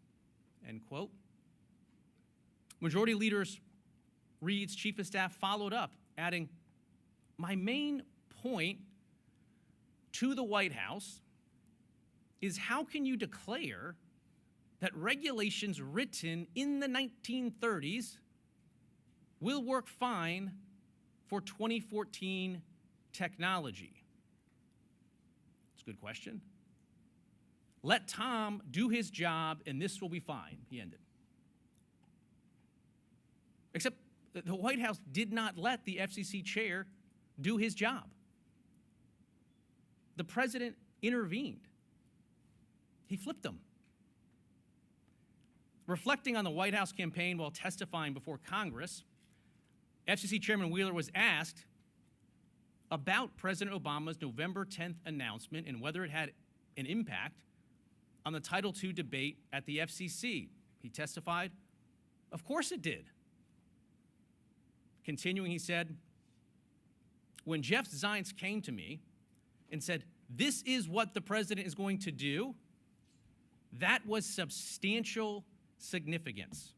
end quote. Majority Leader Reid's chief of staff followed up, adding, my main point to the White House is how can you declare that regulations written in the 1930s will work fine for 2014 technology? It's a good question. Let Tom do his job and this will be fine, he ended. Except the White House did not let the FCC chair do his job. The president intervened. He flipped them. Reflecting on the White House campaign while testifying before Congress, FCC Chairman Wheeler was asked about President Obama's November 10th announcement and whether it had an impact on the Title II debate at the FCC. He testified, of course it did. Continuing, he said, when Jeff Zients came to me and said, this is what the president is going to do, That was substantial significance.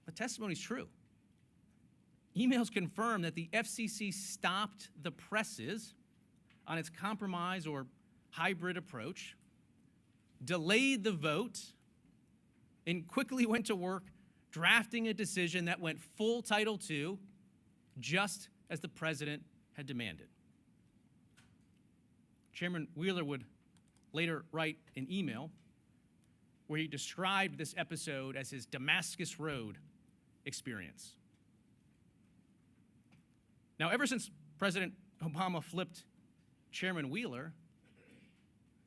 The testimony is true. Emails confirm that the FCC stopped the presses on its compromise or hybrid approach, delayed the vote, and quickly went to work drafting a decision that went full Title II, just as the president had demanded. Chairman Wheeler would later write an email where he described this episode as his Damascus Road experience. Now, ever since President Obama flipped Chairman Wheeler,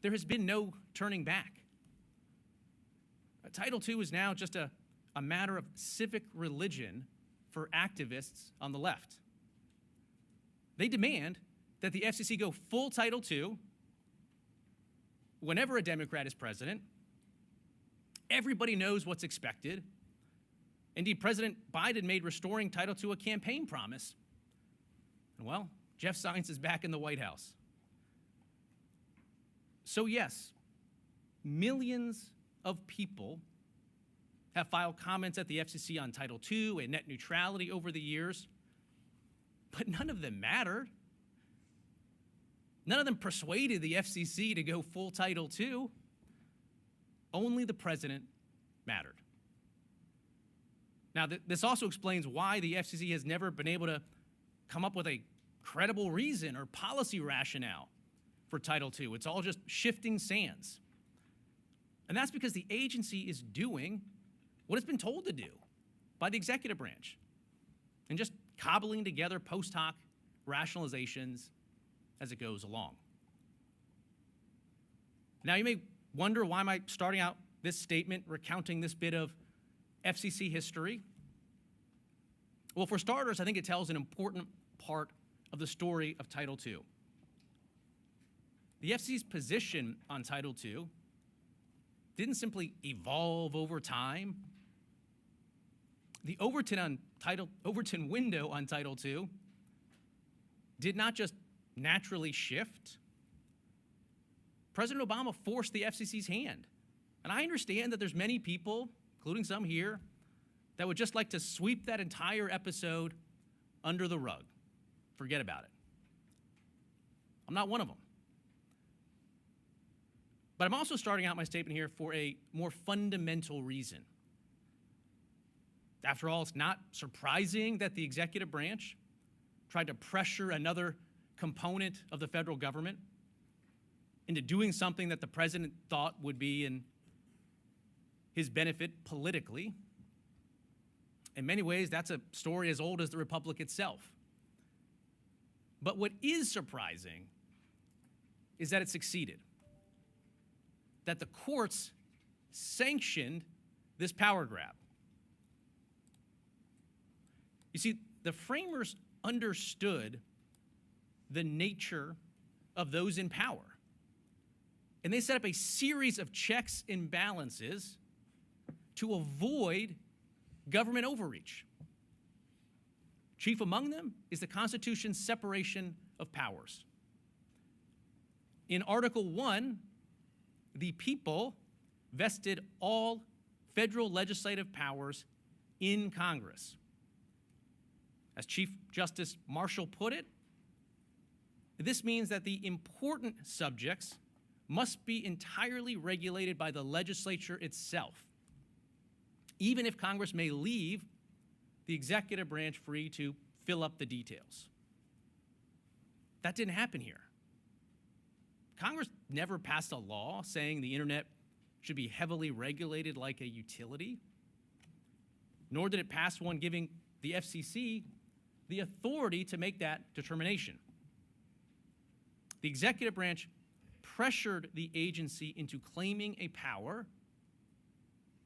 there has been no turning back. Title II is now just a matter of civic religion for activists on the left. They demand that the FCC go full Title II whenever a Democrat is president. Everybody knows what's expected. Indeed, President Biden made restoring Title II a campaign promise. And well, Jeff Zients is back in the White House. So yes, millions of people have filed comments at the FCC on Title II and net neutrality over the years, but none of them mattered. None of them persuaded the FCC to go full Title II. Only the president mattered. Now, this also explains why the FCC has never been able to come up with a credible reason or policy rationale for Title II. It's all just shifting sands. And that's because the agency is doing what it's been told to do by the executive branch and just cobbling together post hoc rationalizations as it goes along. Now, you may wonder, why am I starting out this statement recounting this bit of FCC history? Well, for starters, I think it tells an important part of the story of Title II. The FCC's position on Title II didn't simply evolve over time. The Overton window on Title II did not just naturally shift. President Obama forced the FCC's hand. And I understand that there's many people, including some here, that would just like to sweep that entire episode under the rug. Forget about it. I'm not one of them. But I'm also starting out my statement here for a more fundamental reason. After all, it's not surprising that the executive branch tried to pressure another component of the federal government into doing something that the president thought would be in his benefit politically. In many ways, that's a story as old as the Republic itself. But what is surprising is that it succeeded, that the courts sanctioned this power grab. You see, the framers understood the nature of those in power, and they set up a series of checks and balances to avoid government overreach. Chief among them is the Constitution's separation of powers. In Article 1, the people vested all federal legislative powers in Congress. As Chief Justice Marshall put it, this means that the important subjects must be entirely regulated by the legislature itself, even if Congress may leave the executive branch free to fill up the details. That didn't happen here. Congress never passed a law saying the internet should be heavily regulated like a utility, nor did it pass one giving the FCC the authority to make that determination. The executive branch pressured the agency into claiming a power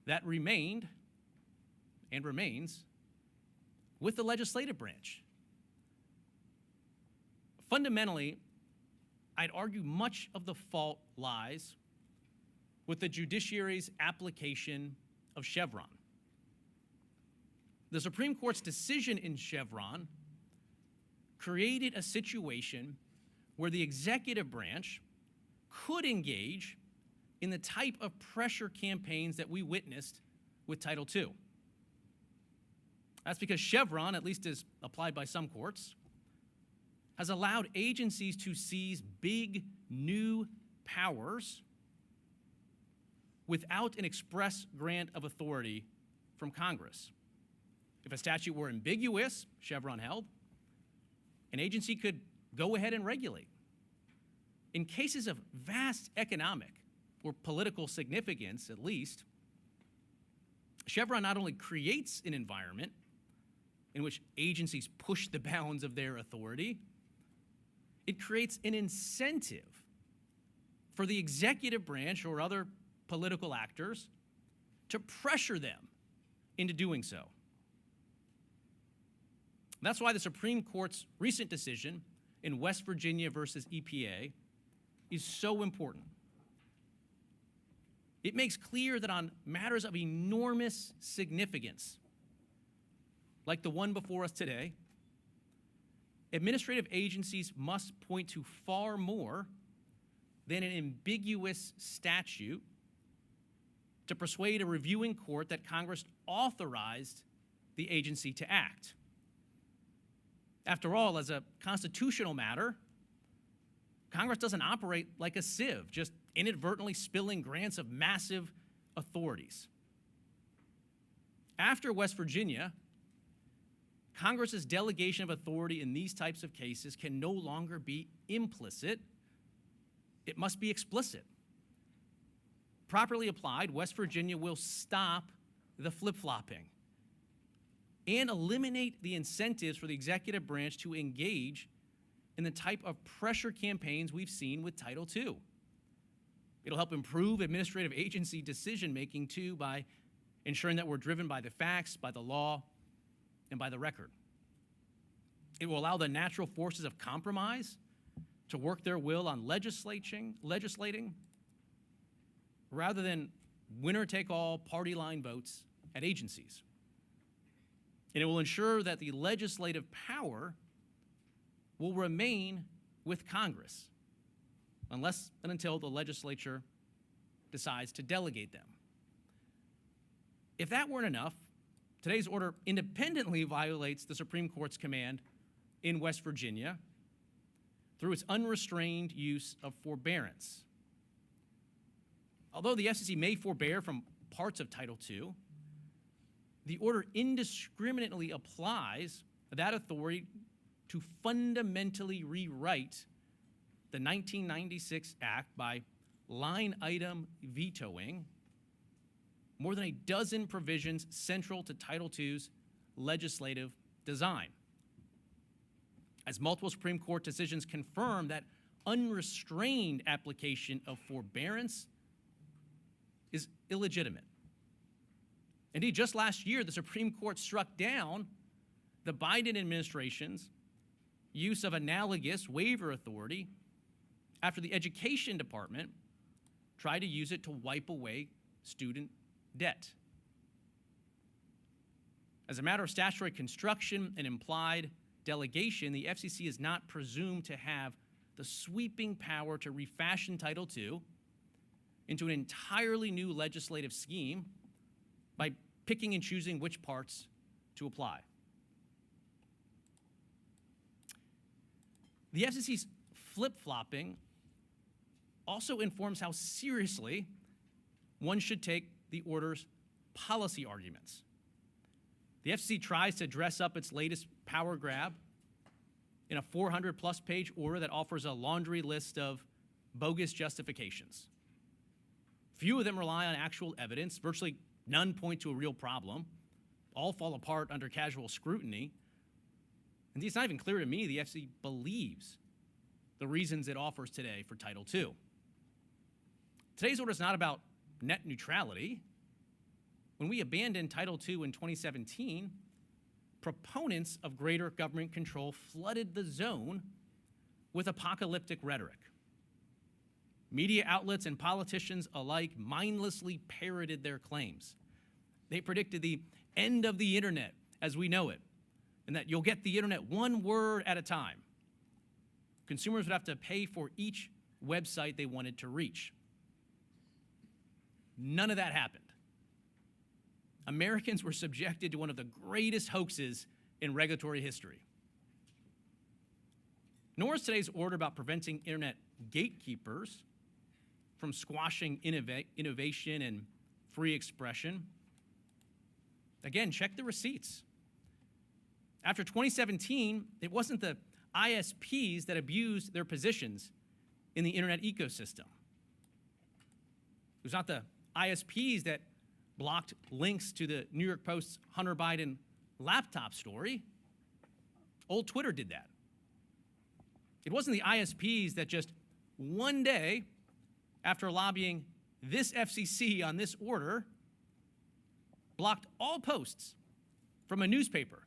that remained and remains with the legislative branch. Fundamentally, I'd argue much of the fault lies with the judiciary's application of Chevron. The Supreme Court's decision in Chevron created a situation where the executive branch could engage in the type of pressure campaigns that we witnessed with Title II. That's because Chevron, at least as applied by some courts, has allowed agencies to seize big new powers without an express grant of authority from Congress. If a statute were ambiguous, Chevron held, an agency could go ahead and regulate. In cases of vast economic or political significance, at least, Chevron not only creates an environment in which agencies push the bounds of their authority, it creates an incentive for the executive branch or other political actors to pressure them into doing so. That's why the Supreme Court's recent decision in West Virginia versus EPA is so important. It makes clear that on matters of enormous significance, like the one before us today, administrative agencies must point to far more than an ambiguous statute to persuade a reviewing court that Congress authorized the agency to act. After all, as a constitutional matter, Congress doesn't operate like a sieve, just inadvertently spilling grants of massive authorities. After West Virginia, Congress's delegation of authority in these types of cases can no longer be implicit. It must be explicit. Properly applied, West Virginia will stop the flip-flopping and eliminate the incentives for the executive branch to engage in the type of pressure campaigns we've seen with Title II. It'll help improve administrative agency decision-making, too, by ensuring that we're driven by the facts, by the law, and by the record. It will allow the natural forces of compromise to work their will on legislating rather than winner-take-all party line votes at agencies. And it will ensure that the legislative power will remain with Congress unless and until the legislature decides to delegate them. If that weren't enough, today's order independently violates the Supreme Court's command in West Virginia through its unrestrained use of forbearance. Although the FCC may forbear from parts of Title II, the order indiscriminately applies that authority to fundamentally rewrite the 1996 Act by line item vetoing more than a dozen provisions central to Title II's legislative design. As multiple Supreme Court decisions confirm, that unrestrained application of forbearance is illegitimate. Indeed, just last year, the Supreme Court struck down the Biden administration's use of analogous waiver authority after the Education Department tried to use it to wipe away student debt. As a matter of statutory construction and implied delegation, the FCC is not presumed to have the sweeping power to refashion Title II into an entirely new legislative scheme by picking and choosing which parts to apply. The FCC's flip-flopping also informs how seriously one should take the order's policy arguments. The FCC tries to dress up its latest power grab in a 400-plus page order that offers a laundry list of bogus justifications. Few of them rely on actual evidence. Virtually none point to a real problem. All fall apart under casual scrutiny. And it's not even clear to me the FCC believes the reasons it offers today for Title II. Today's order is not about net neutrality. When we abandoned Title II in 2017, proponents of greater government control flooded the zone with apocalyptic rhetoric. Media outlets and politicians alike mindlessly parroted their claims. They predicted the end of the internet as we know it, and that you'll get the internet one word at a time. Consumers would have to pay for each website they wanted to reach. None of that happened. Americans were subjected to one of the greatest hoaxes in regulatory history. Nor is today's order about preventing internet gatekeepers from squashing innovation and free expression. Again, check the receipts. After 2017, it wasn't the ISPs that abused their positions in the internet ecosystem. It was not the ISPs that blocked links to the New York Post's Hunter Biden laptop story. Old Twitter did that. It wasn't the ISPs that just one day after lobbying this FCC on this order blocked all posts from a newspaper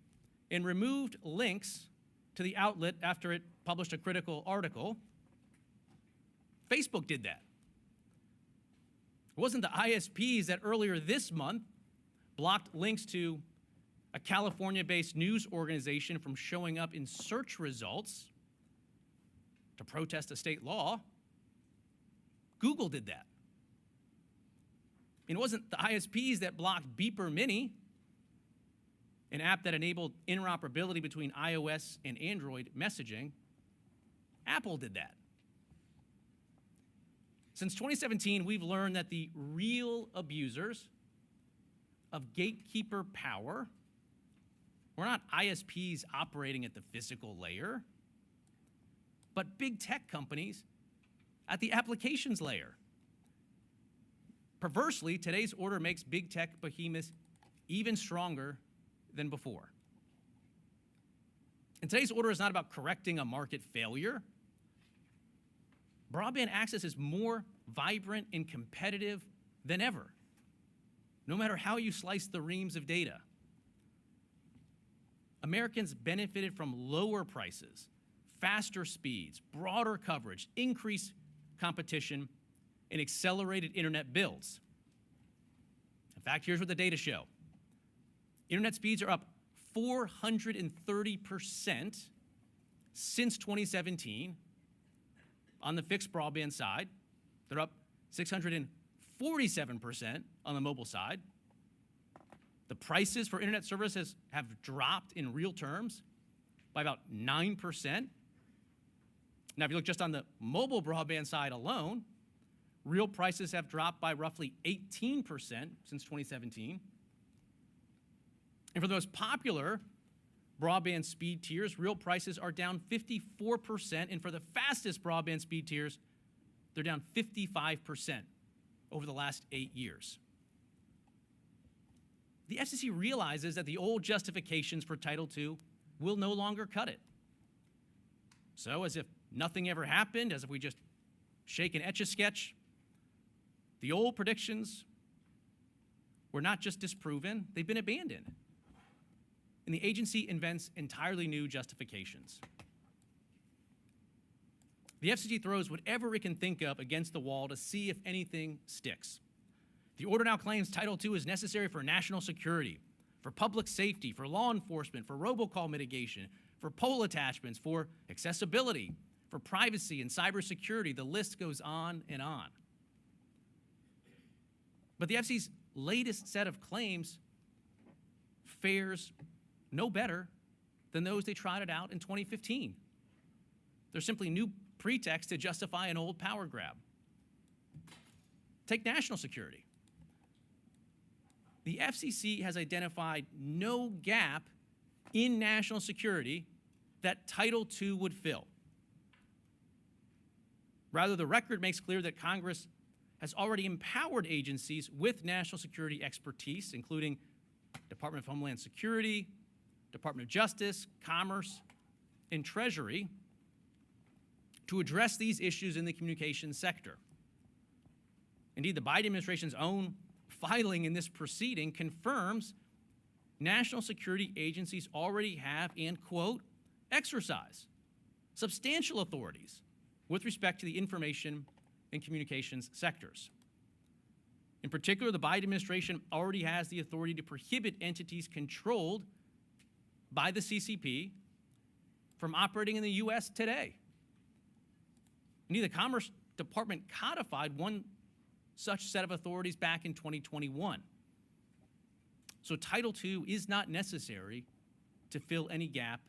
and removed links to the outlet after it published a critical article. Facebook did that. It wasn't the ISPs that earlier this month blocked links to a California-based news organization from showing up in search results to protest a state law. Google did that. And it wasn't the ISPs that blocked Beeper Mini, an app that enabled interoperability between iOS and Android messaging. Apple did that. Since 2017, we've learned that the real abusers of gatekeeper power were not ISPs operating at the physical layer, but big tech companies at the applications layer. Perversely, today's order makes big tech behemoths even stronger than before. And today's order is not about correcting a market failure. Broadband access is more vibrant and competitive than ever, no matter how you slice the reams of data. Americans benefited from lower prices, faster speeds, broader coverage, increased competition, and accelerated internet builds. In fact, here's what the data show. Internet speeds are up 430% since 2017 on the fixed broadband side. They're up 647% on the mobile side. The prices for internet services have dropped in real terms by about 9%. Now, if you look just on the mobile broadband side alone, real prices have dropped by roughly 18% since 2017. And for the most popular broadband speed tiers, real prices are down 54%, and for the fastest broadband speed tiers, they're down 55% over the last 8 years. The FCC realizes that the old justifications for Title II will no longer cut it. So, as if nothing ever happened, as if we just shake an Etch-a-Sketch, the old predictions were not just disproven, they've been abandoned. And the agency invents entirely new justifications. The FCC throws whatever it can think of against the wall to see if anything sticks. The order now claims Title II is necessary for national security, for public safety, for law enforcement, for robocall mitigation, for pole attachments, for accessibility, for privacy and cybersecurity. The list goes on and on. But the FCC's latest set of claims fares no better than those they trotted out in 2015. They're simply new pretexts to justify an old power grab. Take national security. The FCC has identified no gap in national security that Title II would fill. Rather, the record makes clear that Congress has already empowered agencies with national security expertise, including Department of Homeland Security, Department of Justice, Commerce, and Treasury, to address these issues in the communications sector. Indeed, the Biden administration's own filing in this proceeding confirms national security agencies already have and, quote, exercise substantial authorities with respect to the information and communications sectors. In particular, the Biden administration already has the authority to prohibit entities controlled by the CCP from operating in the U.S. today. Indeed, the Commerce Department codified one such set of authorities back in 2021. So Title II is not necessary to fill any gap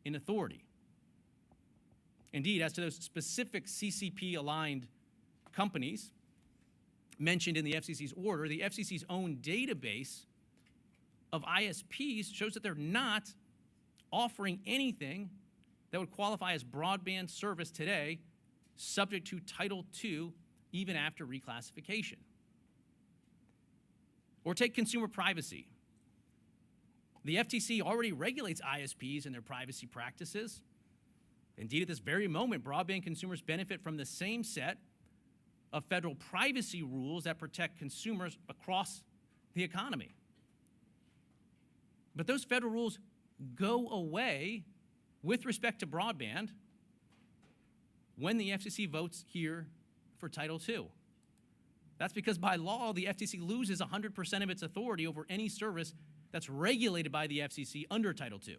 in authority. Indeed, as to those specific CCP-aligned companies mentioned in the FCC's order, the FCC's own database of ISPs shows that they're not offering anything that would qualify as broadband service today, subject to Title II, even after reclassification. Or take consumer privacy. The FTC already regulates ISPs and their privacy practices. Indeed, at this very moment, broadband consumers benefit from the same set of federal privacy rules that protect consumers across the economy. But those federal rules go away with respect to broadband when the FCC votes here for Title II. That's because by law, the FTC loses 100% of its authority over any service that's regulated by the FCC under Title II.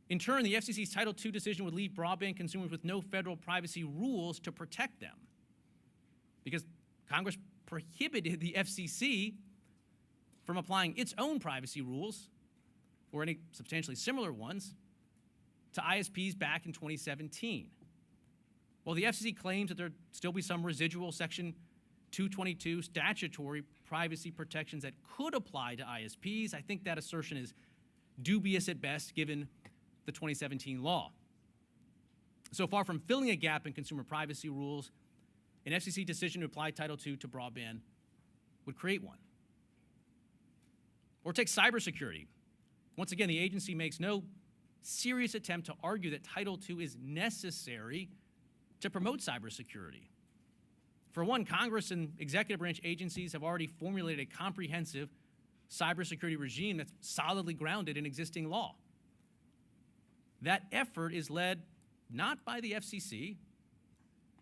In turn, the FCC's Title II decision would leave broadband consumers with no federal privacy rules to protect them, because Congress prohibited the FCC from applying its own privacy rules, or any substantially similar ones, to ISPs back in 2017. While the FCC claims that there'd still be some residual Section 222 statutory privacy protections that could apply to ISPs, I think that assertion is dubious at best, given the 2017 law. So far from filling a gap in consumer privacy rules, an FCC decision to apply Title II to broadband would create one. Or take cybersecurity. Once again, the agency makes no serious attempt to argue that Title II is necessary to promote cybersecurity. For one, Congress and executive branch agencies have already formulated a comprehensive cybersecurity regime that's solidly grounded in existing law. That effort is led not by the FCC,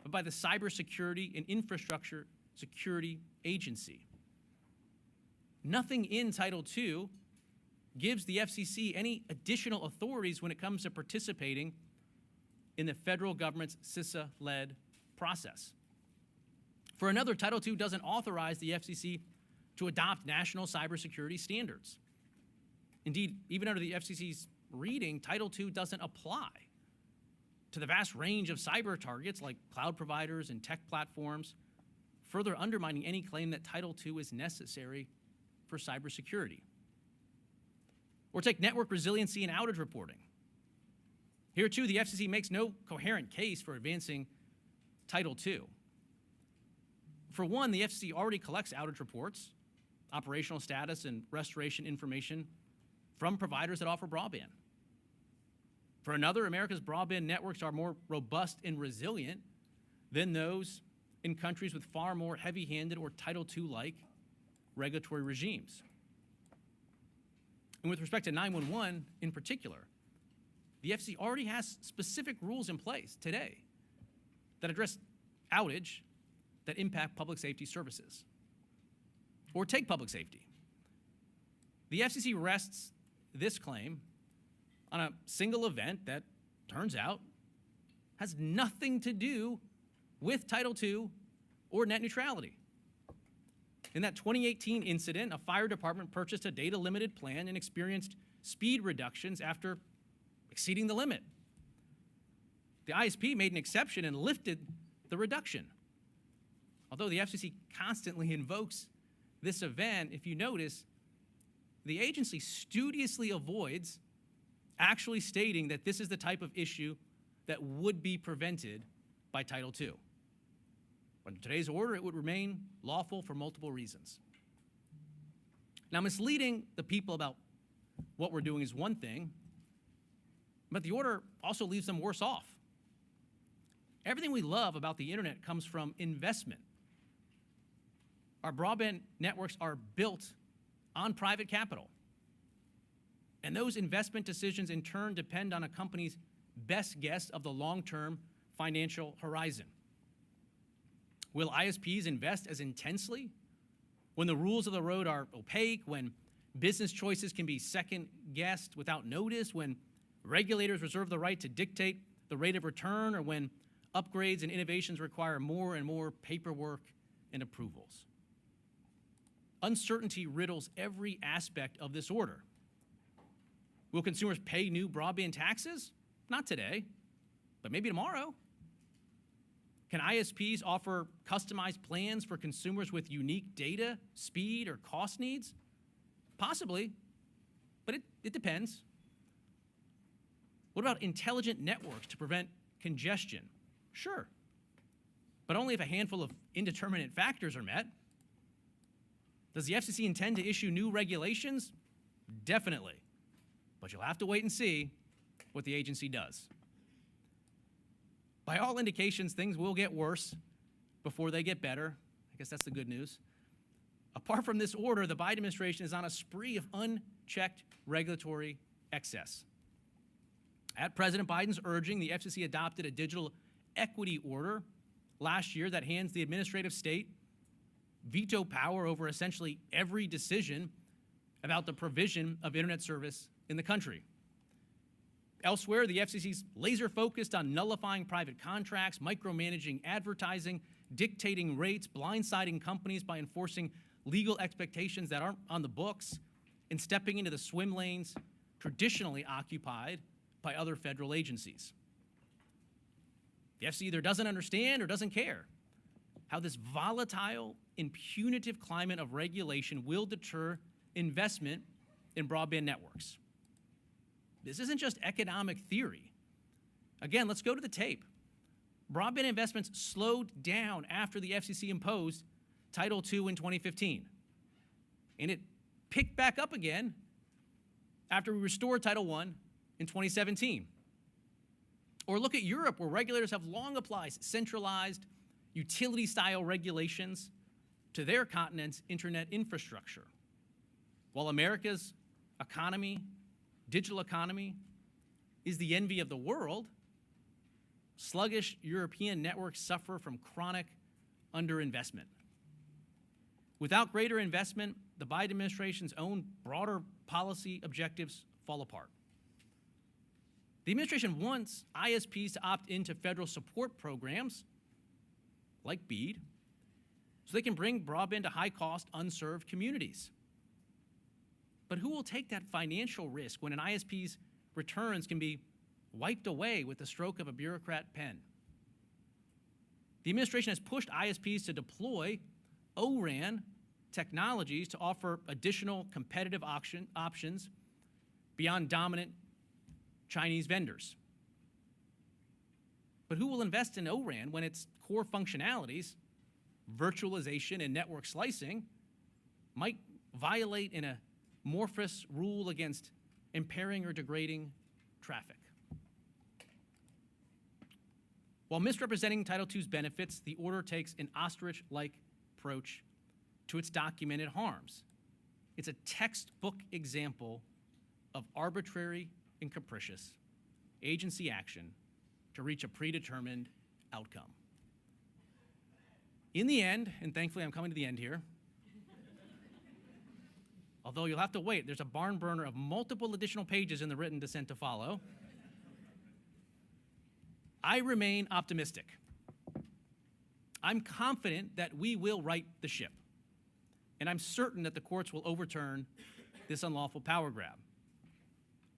but by the Cybersecurity and Infrastructure Security Agency. Nothing in Title II gives the FCC any additional authorities when it comes to participating in the federal government's CISA-led process. For another, Title II doesn't authorize the FCC to adopt national cybersecurity standards. Indeed, even under the FCC's reading, Title II doesn't apply to the vast range of cyber targets like cloud providers and tech platforms, further undermining any claim that Title II is necessary for cybersecurity. Or take network resiliency and outage reporting. Here too, the FCC makes no coherent case for advancing Title II. For one, the FCC already collects outage reports, operational status, and restoration information from providers that offer broadband. For another, America's broadband networks are more robust and resilient than those in countries with far more heavy-handed or Title II-like regulatory regimes. And with respect to 911 in particular, the FCC already has specific rules in place today that address outage that impact public safety services. Or take public safety. The FCC rests this claim on a single event that, turns out, has nothing to do with Title II or net neutrality. In that 2018 incident, a fire department purchased a data-limited plan and experienced speed reductions after exceeding the limit. The ISP made an exception and lifted the reduction. Although the FCC constantly invokes this event, if you notice, the agency studiously avoids actually stating that this is the type of issue that would be prevented by Title II. Under today's order, it would remain lawful for multiple reasons. Now, misleading the people about what we're doing is one thing, but the order also leaves them worse off. Everything we love about the internet comes from investment. Our broadband networks are built on private capital. And those investment decisions in turn depend on a company's best guess of the long-term financial horizon. Will ISPs invest as intensely when the rules of the road are opaque, when business choices can be second-guessed without notice, when regulators reserve the right to dictate the rate of return, or when upgrades and innovations require more and more paperwork and approvals. Uncertainty riddles every aspect of this order. Will consumers pay new broadband taxes? Not today, but maybe tomorrow. Can ISPs offer customized plans for consumers with unique data, speed, or cost needs? Possibly, but it depends. What about intelligent networks to prevent congestion? Sure, but only if a handful of indeterminate factors are met. Does the FCC intend to issue new regulations? Definitely, but you'll have to wait and see what the agency does. By all indications, things will get worse before they get better. I guess that's the good news. Apart from this order, the Biden administration is on a spree of unchecked regulatory excess. At President Biden's urging, the FCC adopted a digital equity order last year that hands the administrative state veto power over essentially every decision about the provision of internet service in the country. Elsewhere, the FCC's laser focused on nullifying private contracts, micromanaging advertising, dictating rates, blindsiding companies by enforcing legal expectations that aren't on the books, and stepping into the swim lanes traditionally occupied by other federal agencies. The FCC either doesn't understand or doesn't care how this volatile and punitive climate of regulation will deter investment in broadband networks. This isn't just economic theory. Again, let's go to the tape. Broadband investments slowed down after the FCC imposed Title II in 2015. And it picked back up again after we restored Title I in 2017. Or look at Europe, where regulators have long applied centralized, utility-style regulations to their continent's internet infrastructure. While America's economy, digital economy, is the envy of the world, sluggish European networks suffer from chronic underinvestment. Without greater investment, the Biden administration's own broader policy objectives fall apart. The administration wants ISPs to opt into federal support programs like BEAD so they can bring broadband to high-cost, unserved communities. But who will take that financial risk when an ISP's returns can be wiped away with the stroke of a bureaucrat pen? The administration has pushed ISPs to deploy O-RAN technologies to offer additional competitive options beyond dominant Chinese vendors. But who will invest in O-RAN when its core functionalities, virtualization and network slicing, might violate an amorphous rule against impairing or degrading traffic? While misrepresenting Title II's benefits, the order takes an ostrich-like approach to its documented harms. It's a textbook example of arbitrary and capricious agency action to reach a predetermined outcome. In the end, and thankfully I'm coming to the end here, although you'll have to wait, there's a barn burner of multiple additional pages in the written dissent to follow, I remain optimistic. I'm confident that we will right the ship, and I'm certain that the courts will overturn this unlawful power grab.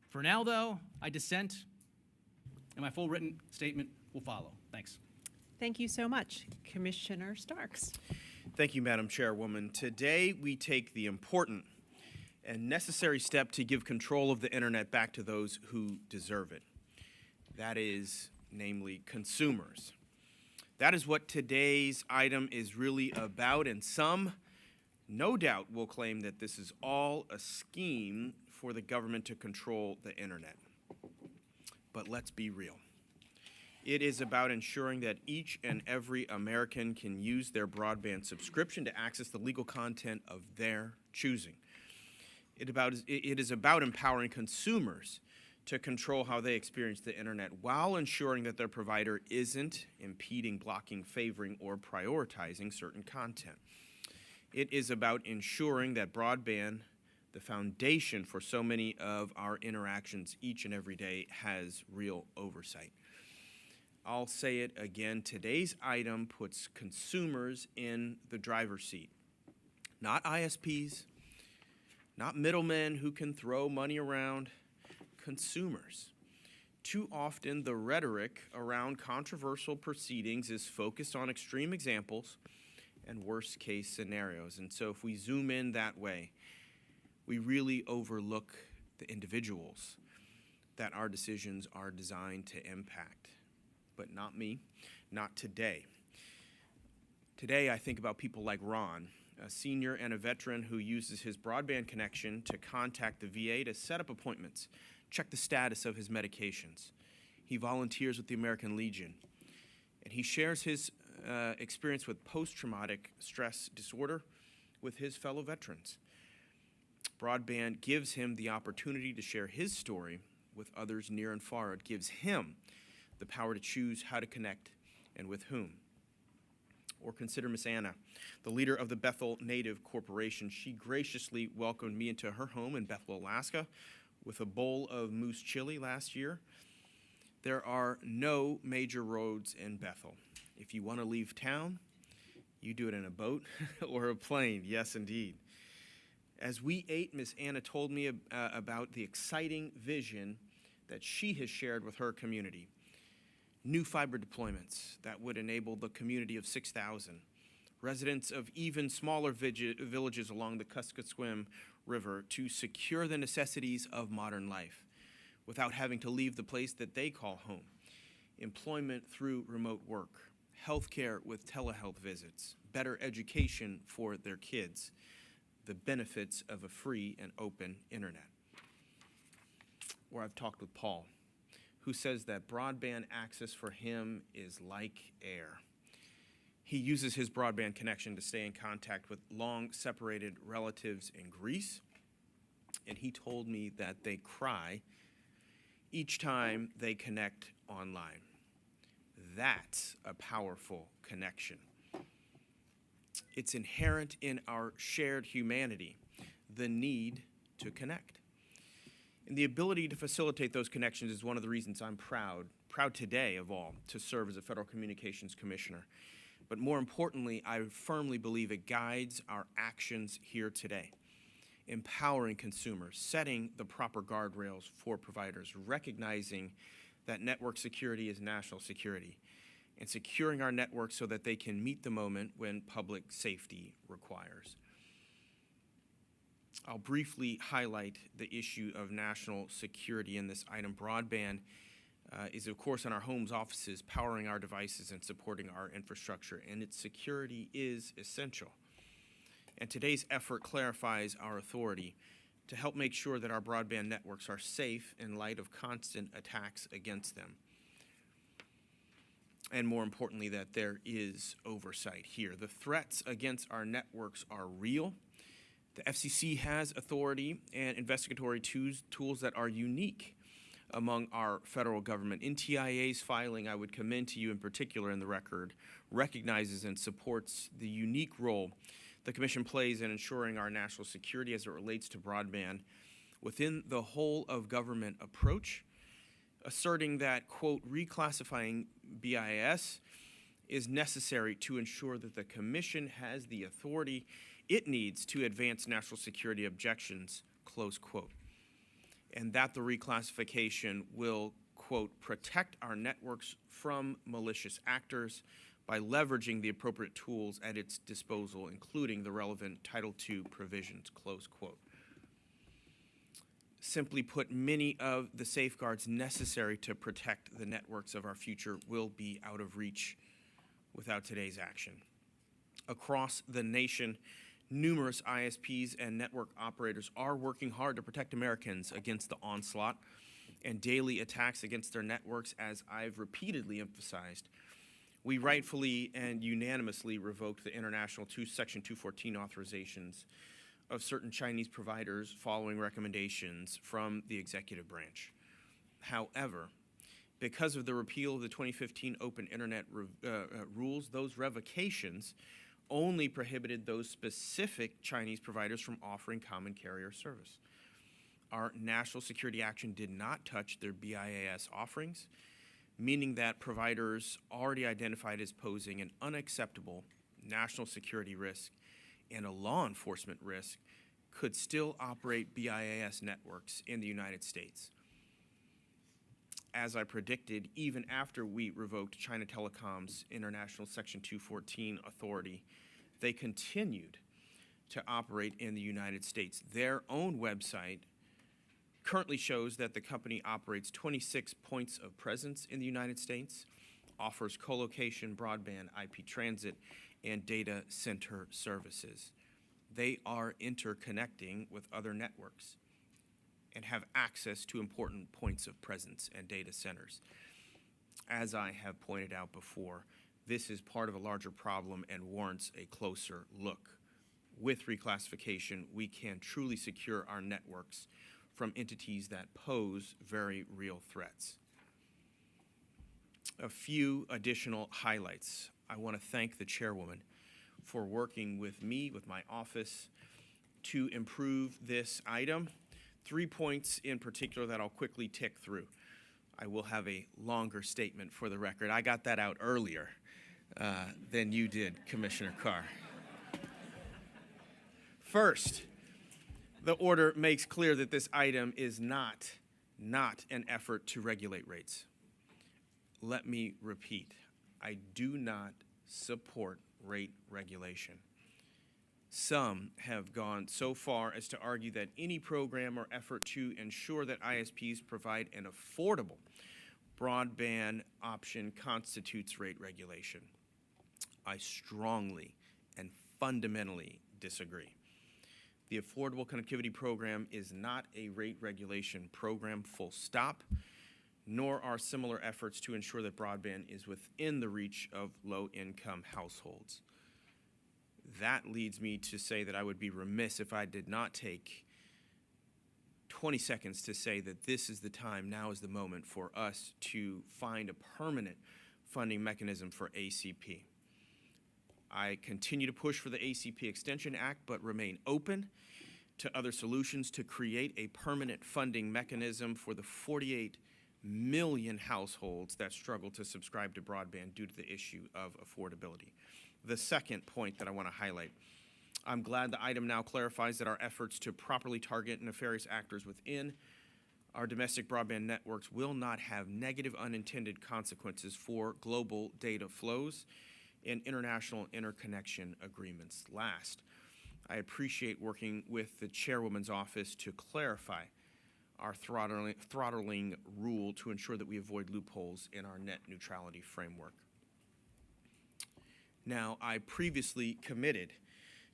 For now, though, I dissent, and my full written statement will follow. Thanks. Thank you so much. Commissioner Starks. Thank you, Madam Chairwoman. Today, we take the important and necessary step to give control of the internet back to those who deserve it. That is, namely, consumers. That is what today's item is really about, and some, no doubt, will claim that this is all a scheme for the government to control the internet. But let's be real. It is about ensuring that each and every American can use their broadband subscription to access the legal content of their choosing. It is about empowering consumers to control how they experience the internet while ensuring that their provider isn't impeding, blocking, favoring, or prioritizing certain content. It is about ensuring that broadband, the foundation for so many of our interactions each and every day, has real oversight. I'll say it again. Today's item puts consumers in the driver's seat. Not ISPs, not middlemen who can throw money around, consumers. Too often, the rhetoric around controversial proceedings is focused on extreme examples and worst-case scenarios. And so if we zoom in that way, we really overlook the individuals that our decisions are designed to impact. But not me, not today. Today, I think about people like Ron, a senior and a veteran who uses his broadband connection to contact the VA to set up appointments, check the status of his medications. He volunteers with the American Legion, and he shares his experience with post-traumatic stress disorder with his fellow veterans. Broadband gives him the opportunity to share his story with others near and far. It gives him the power to choose how to connect and with whom. Or consider Miss Anna, the leader of the Bethel Native Corporation. She graciously welcomed me into her home in Bethel, Alaska, with a bowl of moose chili last year. There are no major roads in Bethel. If you want to leave town, you do it in a boat or a plane. Yes, indeed. As we ate, Miss Anna told me about the exciting vision that she has shared with her community. New fiber deployments that would enable the community of 6,000, residents of even smaller villages along the Kuskokwim River to secure the necessities of modern life without having to leave the place that they call home. Employment through remote work, healthcare with telehealth visits, better education for their kids, the benefits of a free and open internet. Or I've talked with Paul, who says that broadband access for him is like air. He uses his broadband connection to stay in contact with long-separated relatives in Greece, and he told me that they cry each time they connect online. That's a powerful connection. It's inherent in our shared humanity, the need to connect. And the ability to facilitate those connections is one of the reasons I'm proud today of all, to serve as a Federal Communications Commissioner. But more importantly, I firmly believe it guides our actions here today, empowering consumers, setting the proper guardrails for providers, recognizing that network security is national security, and securing our networks so that they can meet the moment when public safety requires. I'll briefly highlight the issue of national security in this item. Broadband is, of course, in our homes, offices, powering our devices and supporting our infrastructure, and its security is essential. And today's effort clarifies our authority to help make sure that our broadband networks are safe in light of constant attacks against them. And more importantly, that there is oversight here. The threats against our networks are real. The FCC has authority and investigatory tools that are unique among our federal government. NTIA's filing, I would commend to you in particular in the record, recognizes and supports the unique role the Commission plays in ensuring our national security as it relates to broadband within the whole of government approach, asserting that, quote, reclassifying BIS is necessary to ensure that the Commission has the authority it needs to advance national security objections, close quote, and that the reclassification will, quote, protect our networks from malicious actors by leveraging the appropriate tools at its disposal, including the relevant Title II provisions, close quote. Simply put, many of the safeguards necessary to protect the networks of our future will be out of reach without today's action. Across the nation, numerous ISPs and network operators are working hard to protect Americans against the onslaught and daily attacks against their networks, as I've repeatedly emphasized. We rightfully and unanimously revoked the International Section 214 authorizations of certain Chinese providers following recommendations from the executive branch. However, because of the repeal of the 2015 Open Internet rules, those revocations only prohibited those specific Chinese providers from offering common carrier service. Our national security action did not touch their BIAS offerings, meaning that providers already identified as posing an unacceptable national security risk and a law enforcement risk could still operate BIAS networks in the United States. As I predicted, even after we revoked China Telecom's International Section 214 authority, they continued to operate in the United States. Their own website currently shows that the company operates 26 points of presence in the United States, offers co-location, broadband, IP transit, and data center services. They are interconnecting with other networks and have access to important points of presence and data centers. As I have pointed out before, this is part of a larger problem and warrants a closer look. With reclassification, we can truly secure our networks from entities that pose very real threats. A few additional highlights. I want to thank the chairwoman for working with me, with my office, to improve this item. 3 points in particular that I'll quickly tick through. I will have a longer statement for the record. I got that out earlier than you did, Commissioner Carr. First, the order makes clear that this item is not an effort to regulate rates. Let me repeat, I do not support rate regulation. Some have gone so far as to argue that any program or effort to ensure that ISPs provide an affordable broadband option constitutes rate regulation. I strongly and fundamentally disagree. The Affordable Connectivity Program is not a rate regulation program, full stop, nor are similar efforts to ensure that broadband is within the reach of low-income households. That leads me to say that I would be remiss if I did not take 20 seconds to say that this is the time, now is the moment for us to find a permanent funding mechanism for ACP. I continue to push for the ACP Extension Act, but remain open to other solutions to create a permanent funding mechanism for the 48 million households that struggle to subscribe to broadband due to the issue of affordability. The second point that I want to highlight, I'm glad the item now clarifies that our efforts to properly target nefarious actors within our domestic broadband networks will not have negative unintended consequences for global data flows and international interconnection agreements. Last, I appreciate working with the chairwoman's office to clarify our throttling rule to ensure that we avoid loopholes in our net neutrality framework. Now, I previously committed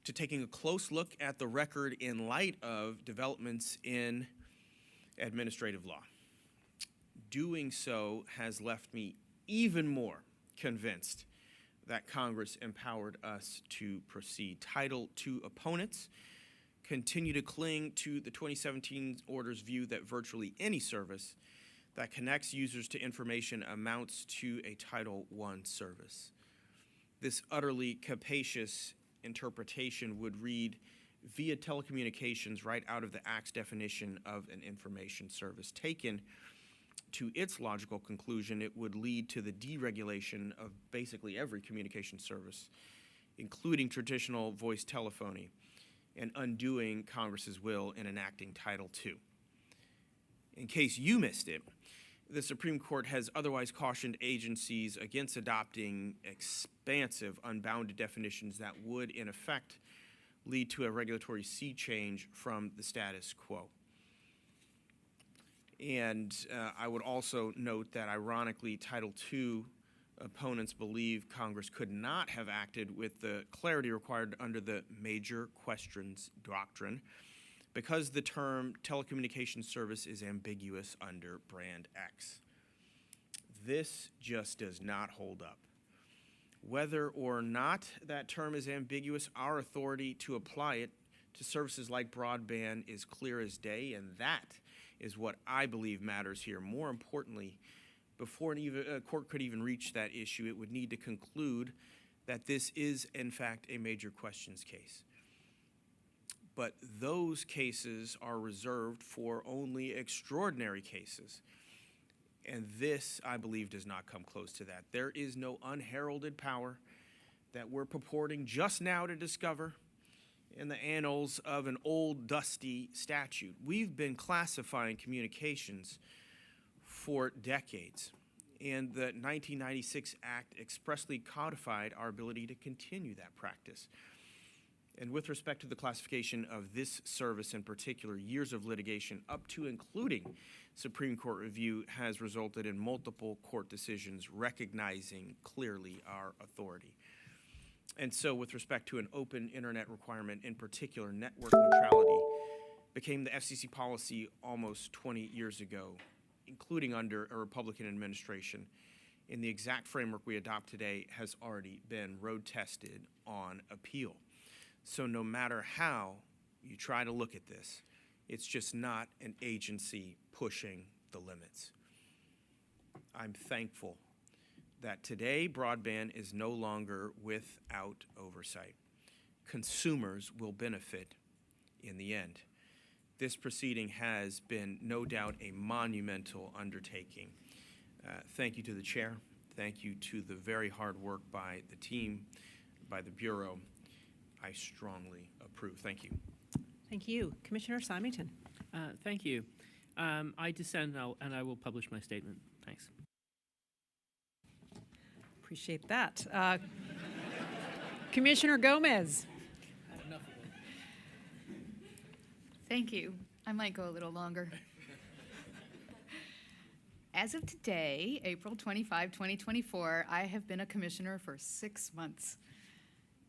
to taking a close look at the record in light of developments in administrative law. Doing so has left me even more convinced that Congress empowered us to proceed. Title II opponents continue to cling to the 2017 order's view that virtually any service that connects users to information amounts to a Title I service. This utterly capacious interpretation would read via telecommunications right out of the Act's definition of an information service. Taken to its logical conclusion, it would lead to the deregulation of basically every communication service, including traditional voice telephony, and undoing Congress's will in enacting Title II. In case you missed it, the Supreme Court has otherwise cautioned agencies against adopting expansive, unbounded definitions that would, in effect, lead to a regulatory sea change from the status quo. And I would also note that, ironically, Title II opponents believe Congress could not have acted with the clarity required under the major questions doctrine because the term telecommunications service is ambiguous under Brand X. This just does not hold up. Whether or not that term is ambiguous, our authority to apply it to services like broadband is clear as day, and that is what I believe matters here. More importantly, before a court could even reach that issue, it would need to conclude that this is, in fact, a major questions case. But those cases are reserved for only extraordinary cases. And this, I believe, does not come close to that. There is no unheralded power that we're purporting just now to discover in the annals of an old, dusty statute. We've been classifying communications for decades, and the 1996 Act expressly codified our ability to continue that practice. And with respect to the classification of this service in particular, years of litigation up to including Supreme Court review has resulted in multiple court decisions recognizing clearly our authority. And so with respect to an open internet requirement, in particular network neutrality, became the FCC policy almost 20 years ago, including under a Republican administration. And the exact framework we adopt today has already been road tested on appeal. So no matter how you try to look at this, it's just not an agency pushing the limits. I'm thankful that today broadband is no longer without oversight. Consumers will benefit in the end. This proceeding has been no doubt a monumental undertaking. Thank you to the chair. Thank you to the very hard work by the team, by the Bureau. I strongly approve. Thank you. Thank you. Commissioner Symington. Thank you. I dissent and I will publish my statement. Thanks. Appreciate that. Commissioner Gomez. Thank you. I might go a little longer. As of today, April 25, 2024, I have been a commissioner for 6 months.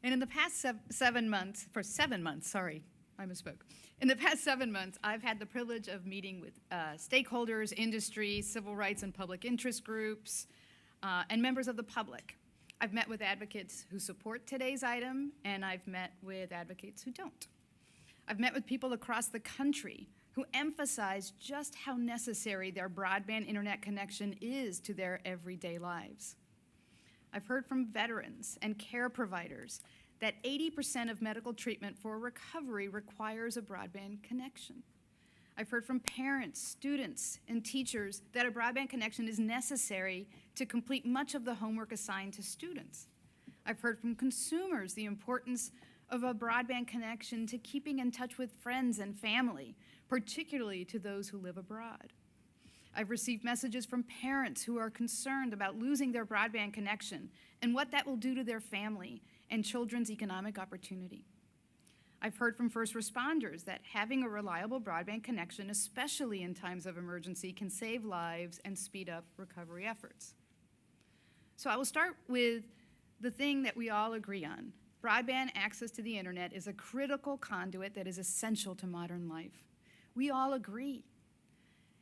And in the past 7 months, I misspoke. In the past 7 months, I've had the privilege of meeting with stakeholders, industry, civil rights and public interest groups, and members of the public. I've met with advocates who support today's item, and I've met with advocates who don't. I've met with people across the country who emphasize just how necessary their broadband internet connection is to their everyday lives. I've heard from veterans and care providers that 80% of medical treatment for recovery requires a broadband connection. I've heard from parents, students, and teachers that a broadband connection is necessary to complete much of the homework assigned to students. I've heard from consumers the importance of a broadband connection to keeping in touch with friends and family, particularly to those who live abroad. I've received messages from parents who are concerned about losing their broadband connection and what that will do to their family and children's economic opportunity. I've heard from first responders that having a reliable broadband connection, especially in times of emergency, can save lives and speed up recovery efforts. So I will start with the thing that we all agree on. Broadband access to the internet is a critical conduit that is essential to modern life. We all agree.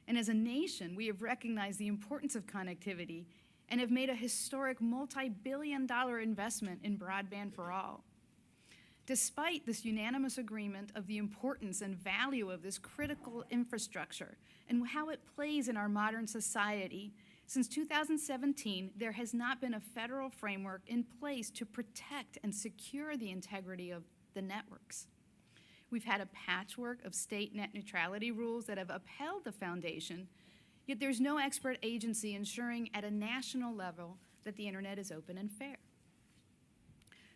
And as a nation, we have recognized the importance of connectivity and have made a historic multi-billion-dollar investment in broadband for all. Despite this unanimous agreement of the importance and value of this critical infrastructure and how it plays in our modern society, since 2017, there has not been a federal framework in place to protect and secure the integrity of the networks. We've had a patchwork of state net neutrality rules that have upheld the foundation, yet there's no expert agency ensuring at a national level that the internet is open and fair.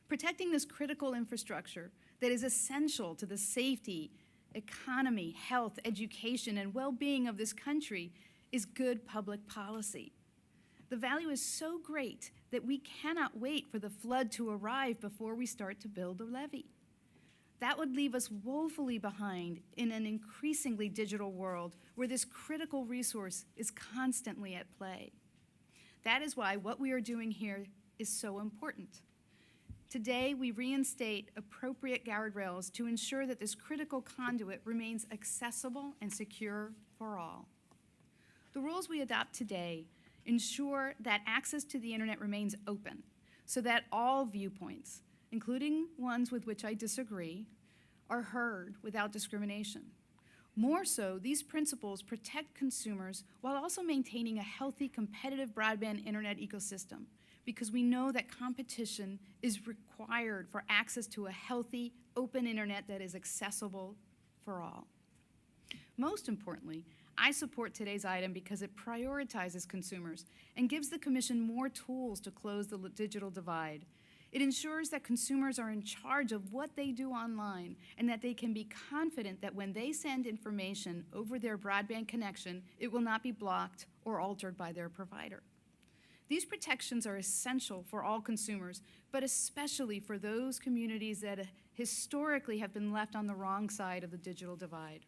Protecting this critical infrastructure that is essential to the safety, economy, health, education, and well-being of this country is good public policy. The value is so great that we cannot wait for the flood to arrive before we start to build the levee. That would leave us woefully behind in an increasingly digital world where this critical resource is constantly at play. That is why what we are doing here is so important. Today, we reinstate appropriate guardrails to ensure that this critical conduit remains accessible and secure for all. The rules we adopt today ensure that access to the internet remains open so that all viewpoints, including ones with which I disagree, are heard without discrimination. More so, these principles protect consumers while also maintaining a healthy, competitive broadband internet ecosystem, because we know that competition is required for access to a healthy, open internet that is accessible for all. Most importantly, I support today's item because it prioritizes consumers and gives the Commission more tools to close the digital divide. It ensures that consumers are in charge of what they do online and that they can be confident that when they send information over their broadband connection, it will not be blocked or altered by their provider. These protections are essential for all consumers, but especially for those communities that historically have been left on the wrong side of the digital divide.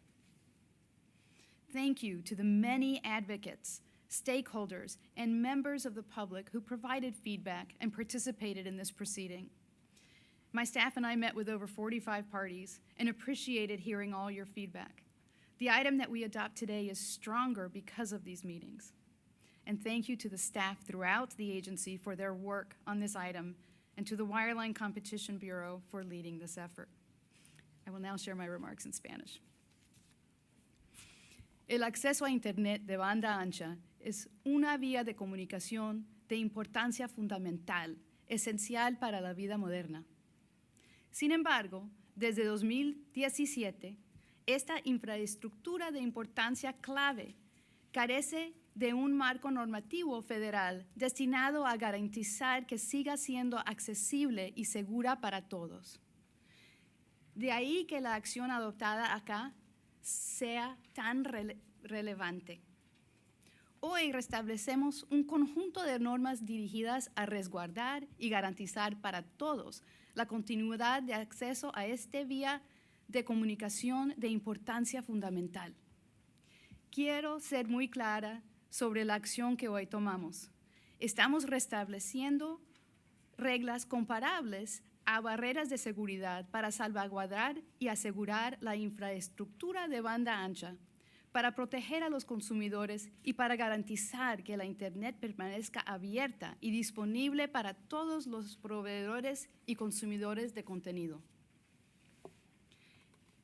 Thank you to the many advocates, stakeholders, and members of the public who provided feedback and participated in this proceeding. My staff and I met with over 45 parties and appreciated hearing all your feedback. The item that we adopt today is stronger because of these meetings. And thank you to the staff throughout the agency for their work on this item, and to the Wireline Competition Bureau for leading this effort. I will now share my remarks in Spanish. El acceso a Internet de banda ancha es una vía de comunicación de importancia fundamental, esencial para la vida moderna. Sin embargo, desde 2017, esta infraestructura de importancia clave carece de un marco normativo federal destinado a garantizar que siga siendo accesible y segura para todos. De ahí que la acción adoptada acá sea tan relevante. Hoy restablecemos un conjunto de normas dirigidas a resguardar y garantizar para todos la continuidad de acceso a esta vía de comunicación de importancia fundamental. Quiero ser muy clara sobre la acción que hoy tomamos. Estamos restableciendo reglas comparables a barreras de seguridad para salvaguardar y asegurar la infraestructura de banda ancha, para proteger a los consumidores y para garantizar que la Internet permanezca abierta y disponible para todos los proveedores y consumidores de contenido.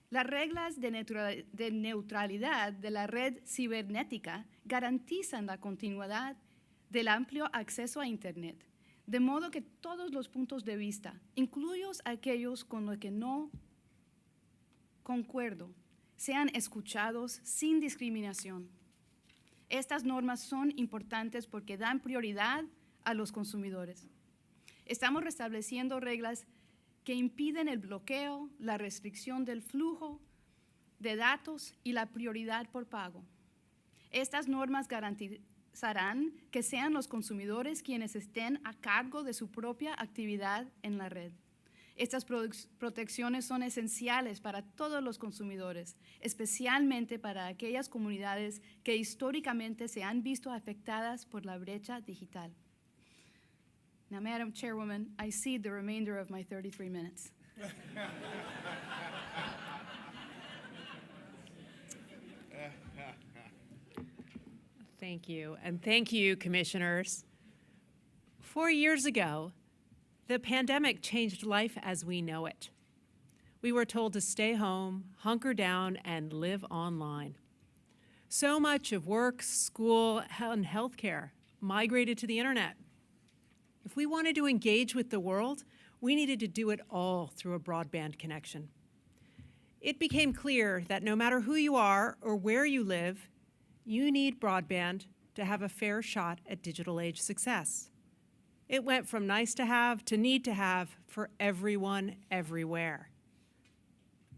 Las reglas de neutralidad de la red cibernética garantizan la continuidad del amplio acceso a Internet, de modo que todos los puntos de vista, incluidos aquellos con los que no concuerdo, sean escuchados sin discriminación. Estas normas son importantes porque dan prioridad a los consumidores. Estamos restableciendo reglas que impiden el bloqueo, la restricción del flujo de datos y la prioridad por pago. Estas normas garantizarán que sean los consumidores quienes estén a cargo de su propia actividad en la red. Estas protecciones son esenciales para todos los consumidores, especialmente para aquellas comunidades que históricamente se han visto afectadas por la brecha digital. Now, Madam Chairwoman, I cede the remainder of my 33 minutes. Thank you, and thank you, commissioners. 4 years ago, the pandemic changed life as we know it. We were told to stay home, hunker down, and live online. So much of work, school, and healthcare migrated to the internet. If we wanted to engage with the world, we needed to do it all through a broadband connection. It became clear that no matter who you are or where you live, you need broadband to have a fair shot at digital age success. It went from nice to have to need to have for everyone, everywhere.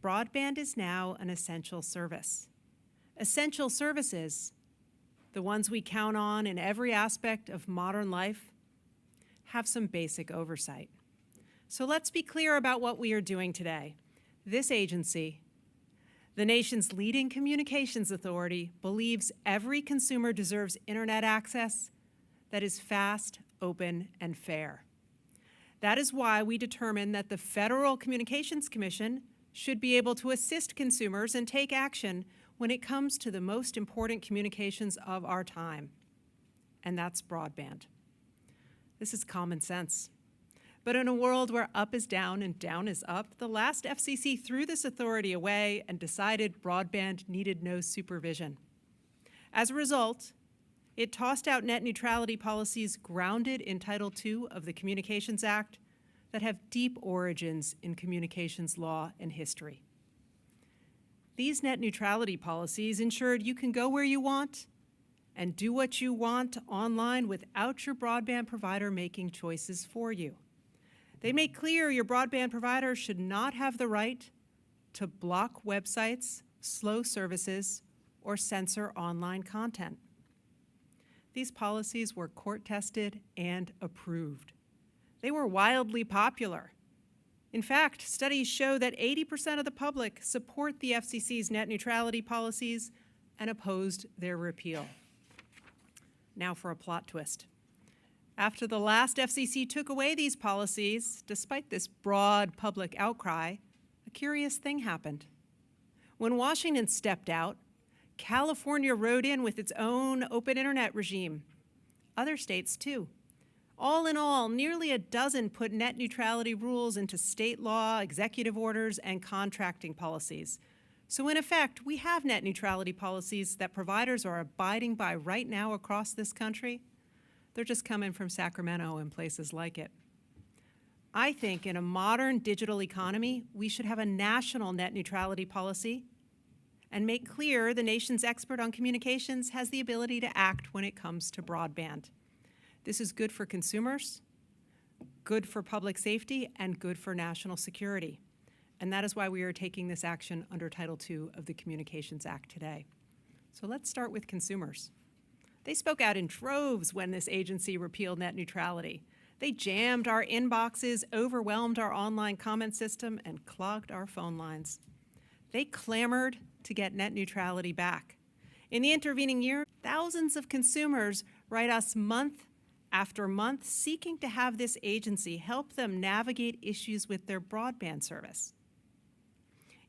Broadband is now an essential service. Essential services, the ones we count on in every aspect of modern life, have some basic oversight. So let's be clear about what we are doing today. This agency, the nation's leading communications authority, believes every consumer deserves internet access that is fast, open, and fair. That is why we determined that the Federal Communications Commission should be able to assist consumers and take action when it comes to the most important communications of our time, and that's broadband. This is common sense. But in a world where up is down and down is up, the last FCC threw this authority away and decided broadband needed no supervision. As a result, it tossed out net neutrality policies grounded in Title II of the Communications Act that have deep origins in communications law and history. These net neutrality policies ensured you can go where you want and do what you want online without your broadband provider making choices for you. They make clear your broadband provider should not have the right to block websites, slow services, or censor online content. These policies were court-tested and approved. They were wildly popular. In fact, studies show that 80% of the public support the FCC's net neutrality policies and opposed their repeal. Now for a plot twist. After the last FCC took away these policies, despite this broad public outcry, a curious thing happened. When Washington stepped out, California rode in with its own open internet regime. Other states too. All in all, nearly a dozen put net neutrality rules into state law, executive orders, and contracting policies. So in effect, we have net neutrality policies that providers are abiding by right now across this country. They're just coming from Sacramento and places like it. I think in a modern digital economy, we should have a national net neutrality policy and make clear the nation's expert on communications has the ability to act when it comes to broadband. This is good for consumers, good for public safety, and good for national security. And that is why we are taking this action under Title II of the Communications Act today. So let's start with consumers. They spoke out in droves when this agency repealed net neutrality. They jammed our inboxes, overwhelmed our online comment system, and clogged our phone lines. They clamored to get net neutrality back. In the intervening year, thousands of consumers write us month after month seeking to have this agency help them navigate issues with their broadband service.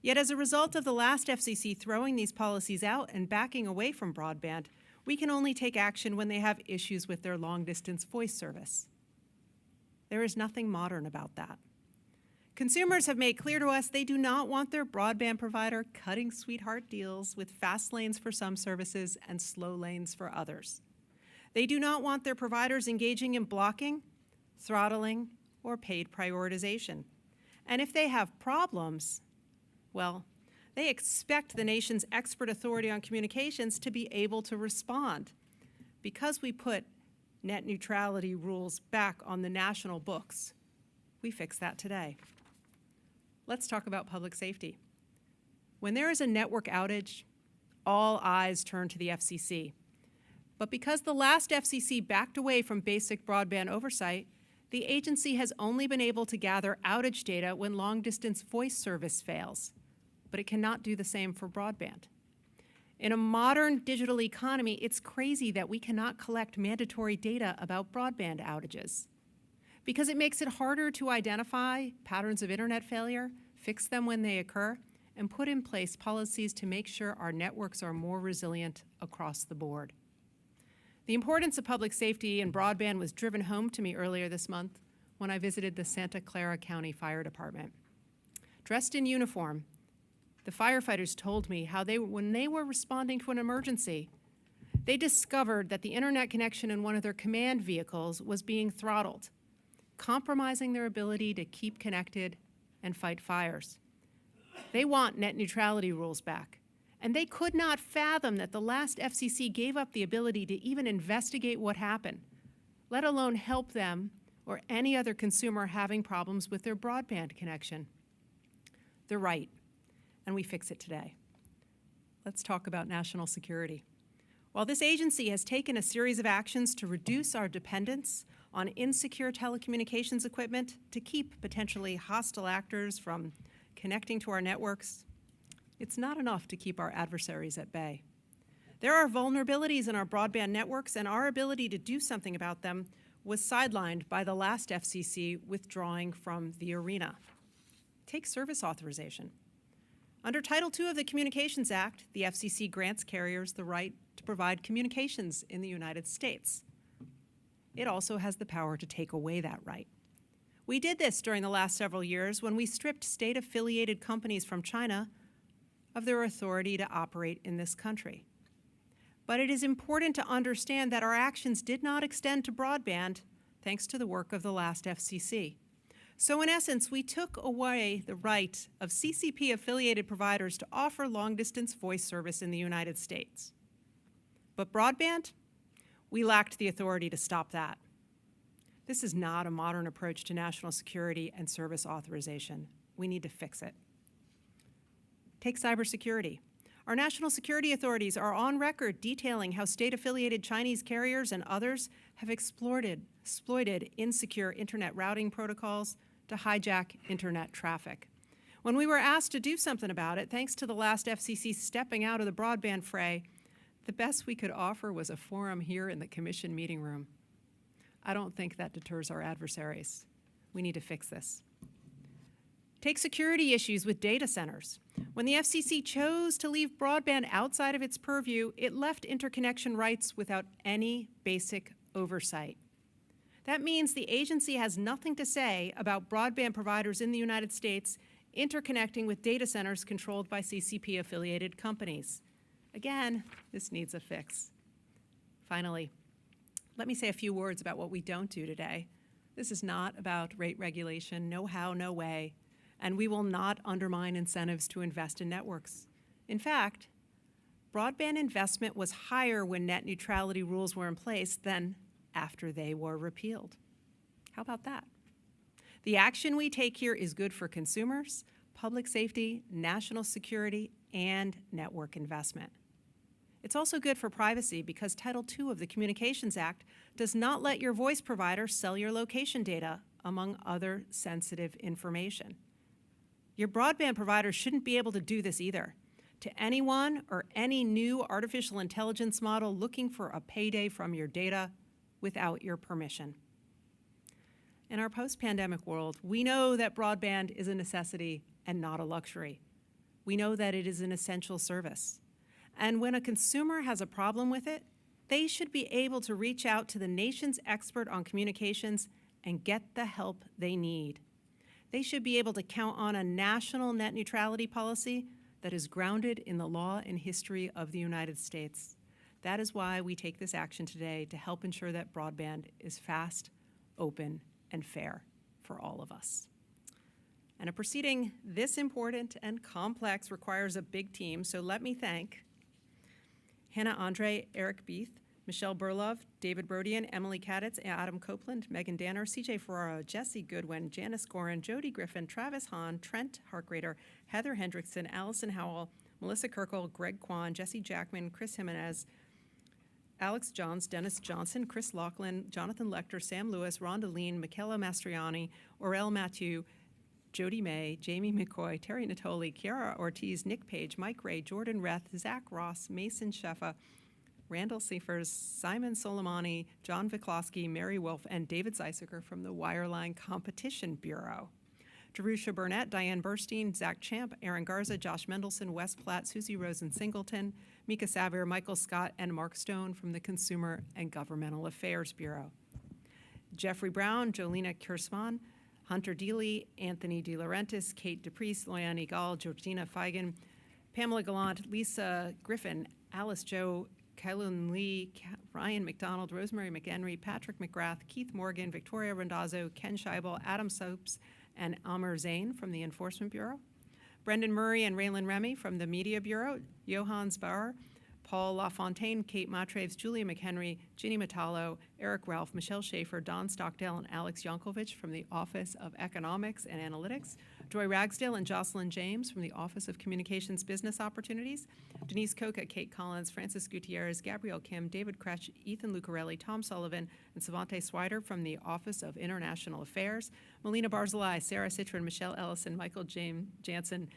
Yet as a result of the last FCC throwing these policies out and backing away from broadband, we can only take action when they have issues with their long-distance voice service. There is nothing modern about that. Consumers have made clear to us they do not want their broadband provider cutting sweetheart deals with fast lanes for some services and slow lanes for others. They do not want their providers engaging in blocking, throttling, or paid prioritization. And if they have problems, well, they expect the nation's expert authority on communications to be able to respond. Because we put net neutrality rules back on the national books, we fix that today. Let's talk about public safety. When there is a network outage, all eyes turn to the FCC. But because the last FCC backed away from basic broadband oversight, the agency has only been able to gather outage data when long-distance voice service fails, but it cannot do the same for broadband. In a modern digital economy, it's crazy that we cannot collect mandatory data about broadband outages because it makes it harder to identify patterns of internet failure, fix them when they occur, and put in place policies to make sure our networks are more resilient across the board. The importance of public safety and broadband was driven home to me earlier this month when I visited the Santa Clara County Fire Department. Dressed in uniform, the firefighters told me how when they were responding to an emergency, they discovered that the internet connection in one of their command vehicles was being throttled, compromising their ability to keep connected and fight fires. They want net neutrality rules back. And they could not fathom that the last FCC gave up the ability to even investigate what happened, let alone help them or any other consumer having problems with their broadband connection. They're right, and we fix it today. Let's talk about national security. While this agency has taken a series of actions to reduce our dependence on insecure telecommunications equipment to keep potentially hostile actors from connecting to our networks, it's not enough to keep our adversaries at bay. There are vulnerabilities in our broadband networks, and our ability to do something about them was sidelined by the last FCC withdrawing from the arena. Take service authorization. Under Title II of the Communications Act, the FCC grants carriers the right to provide communications in the United States. It also has the power to take away that right. We did this during the last several years when we stripped state-affiliated companies from China of their authority to operate in this country. But it is important to understand that our actions did not extend to broadband thanks to the work of the last FCC. So in essence, we took away the right of CCP-affiliated providers to offer long-distance voice service in the United States. But broadband, we lacked the authority to stop that. This is not a modern approach to national security and service authorization. We need to fix it. Take cybersecurity. Our national security authorities are on record detailing how state-affiliated Chinese carriers and others have exploited insecure internet routing protocols to hijack internet traffic. When we were asked to do something about it, thanks to the last FCC stepping out of the broadband fray, the best we could offer was a forum here in the commission meeting room. I don't think that deters our adversaries. We need to fix this. Take security issues with data centers. When the FCC chose to leave broadband outside of its purview, it left interconnection rights without any basic oversight. That means the agency has nothing to say about broadband providers in the United States interconnecting with data centers controlled by CCP-affiliated companies. Again, this needs a fix. Finally, let me say a few words about what we don't do today. This is not about rate regulation, no how, no way, and we will not undermine incentives to invest in networks. In fact, broadband investment was higher when net neutrality rules were in place than after they were repealed. How about that? The action we take here is good for consumers, public safety, national security, and network investment. It's also good for privacy because Title II of the Communications Act does not let your voice provider sell your location data, among other sensitive information. Your broadband provider shouldn't be able to do this either. To anyone or any new artificial intelligence model looking for a payday from your data without your permission. In our post-pandemic world, we know that broadband is a necessity and not a luxury. We know that it is an essential service. And when a consumer has a problem with it, they should be able to reach out to the nation's expert on communications and get the help they need. They should be able to count on a national net neutrality policy that is grounded in the law and history of the United States. That is why we take this action today to help ensure that broadband is fast, open, and fair for all of us. And a proceeding this important and complex requires a big team, so let me thank Hannah Andre, Eric Beeth, Michelle Burlove, David Brodian, Emily Kaditz, Adam Copeland, Megan Danner, CJ Ferraro, Jesse Goodwin, Janice Gorin, Jody Griffin, Travis Hahn, Trent Harkrader, Heather Hendrickson, Allison Howell, Melissa Kirkle, Greg Kwan, Jesse Jackman, Chris Jimenez, Alex Johns, Dennis Johnson, Chris Laughlin, Jonathan Lecter, Sam Lewis, Rhonda Lean, Michaela Mastriani, Aurel Mathieu, Jody May, Jamie McCoy, Terry Natoli, Kiara Ortiz, Nick Page, Mike Ray, Jordan Reth, Zach Ross, Mason Sheffa, Randall Seifers, Simon Soleimani, John Viklowski, Mary Wolf, and David Zeisiger from the Wireline Competition Bureau. Jerusha Burnett, Diane Burstein, Zach Champ, Aaron Garza, Josh Mendelson, Wes Platt, Susie Rosen Singleton, Mika Savir, Michael Scott, and Mark Stone from the Consumer and Governmental Affairs Bureau. Jeffrey Brown, Jolena Kursman, Hunter Deely, Anthony DeLaurentis, Kate DePriest, Loyani Gall, Georgina Feigen, Pamela Gallant, Lisa Griffin, Alice Joe, Kylun Lee, Ryan McDonald, Rosemary McHenry, Patrick McGrath, Keith Morgan, Victoria Randazzo, Ken Scheibel, Adam Soaps, and Amr Zain from the Enforcement Bureau. Brendan Murray and Raylan Remy from the Media Bureau, Johannes Bauer, Paul LaFontaine, Kate Matraves, Julia McHenry, Ginny Metallo, Eric Ralph, Michelle Schaefer, Don Stockdale, and Alex Yankovich from the Office of Economics and Analytics, Joy Ragsdale and Jocelyn James from the Office of Communications Business Opportunities, Denise Coca, Kate Collins, Francis Gutierrez, Gabrielle Kim, David Kretsch, Ethan Lucarelli, Tom Sullivan, and Savante Swider from the Office of International Affairs, Melina Barzilai, Sarah Citron, Michelle Ellison, Michael Jansen,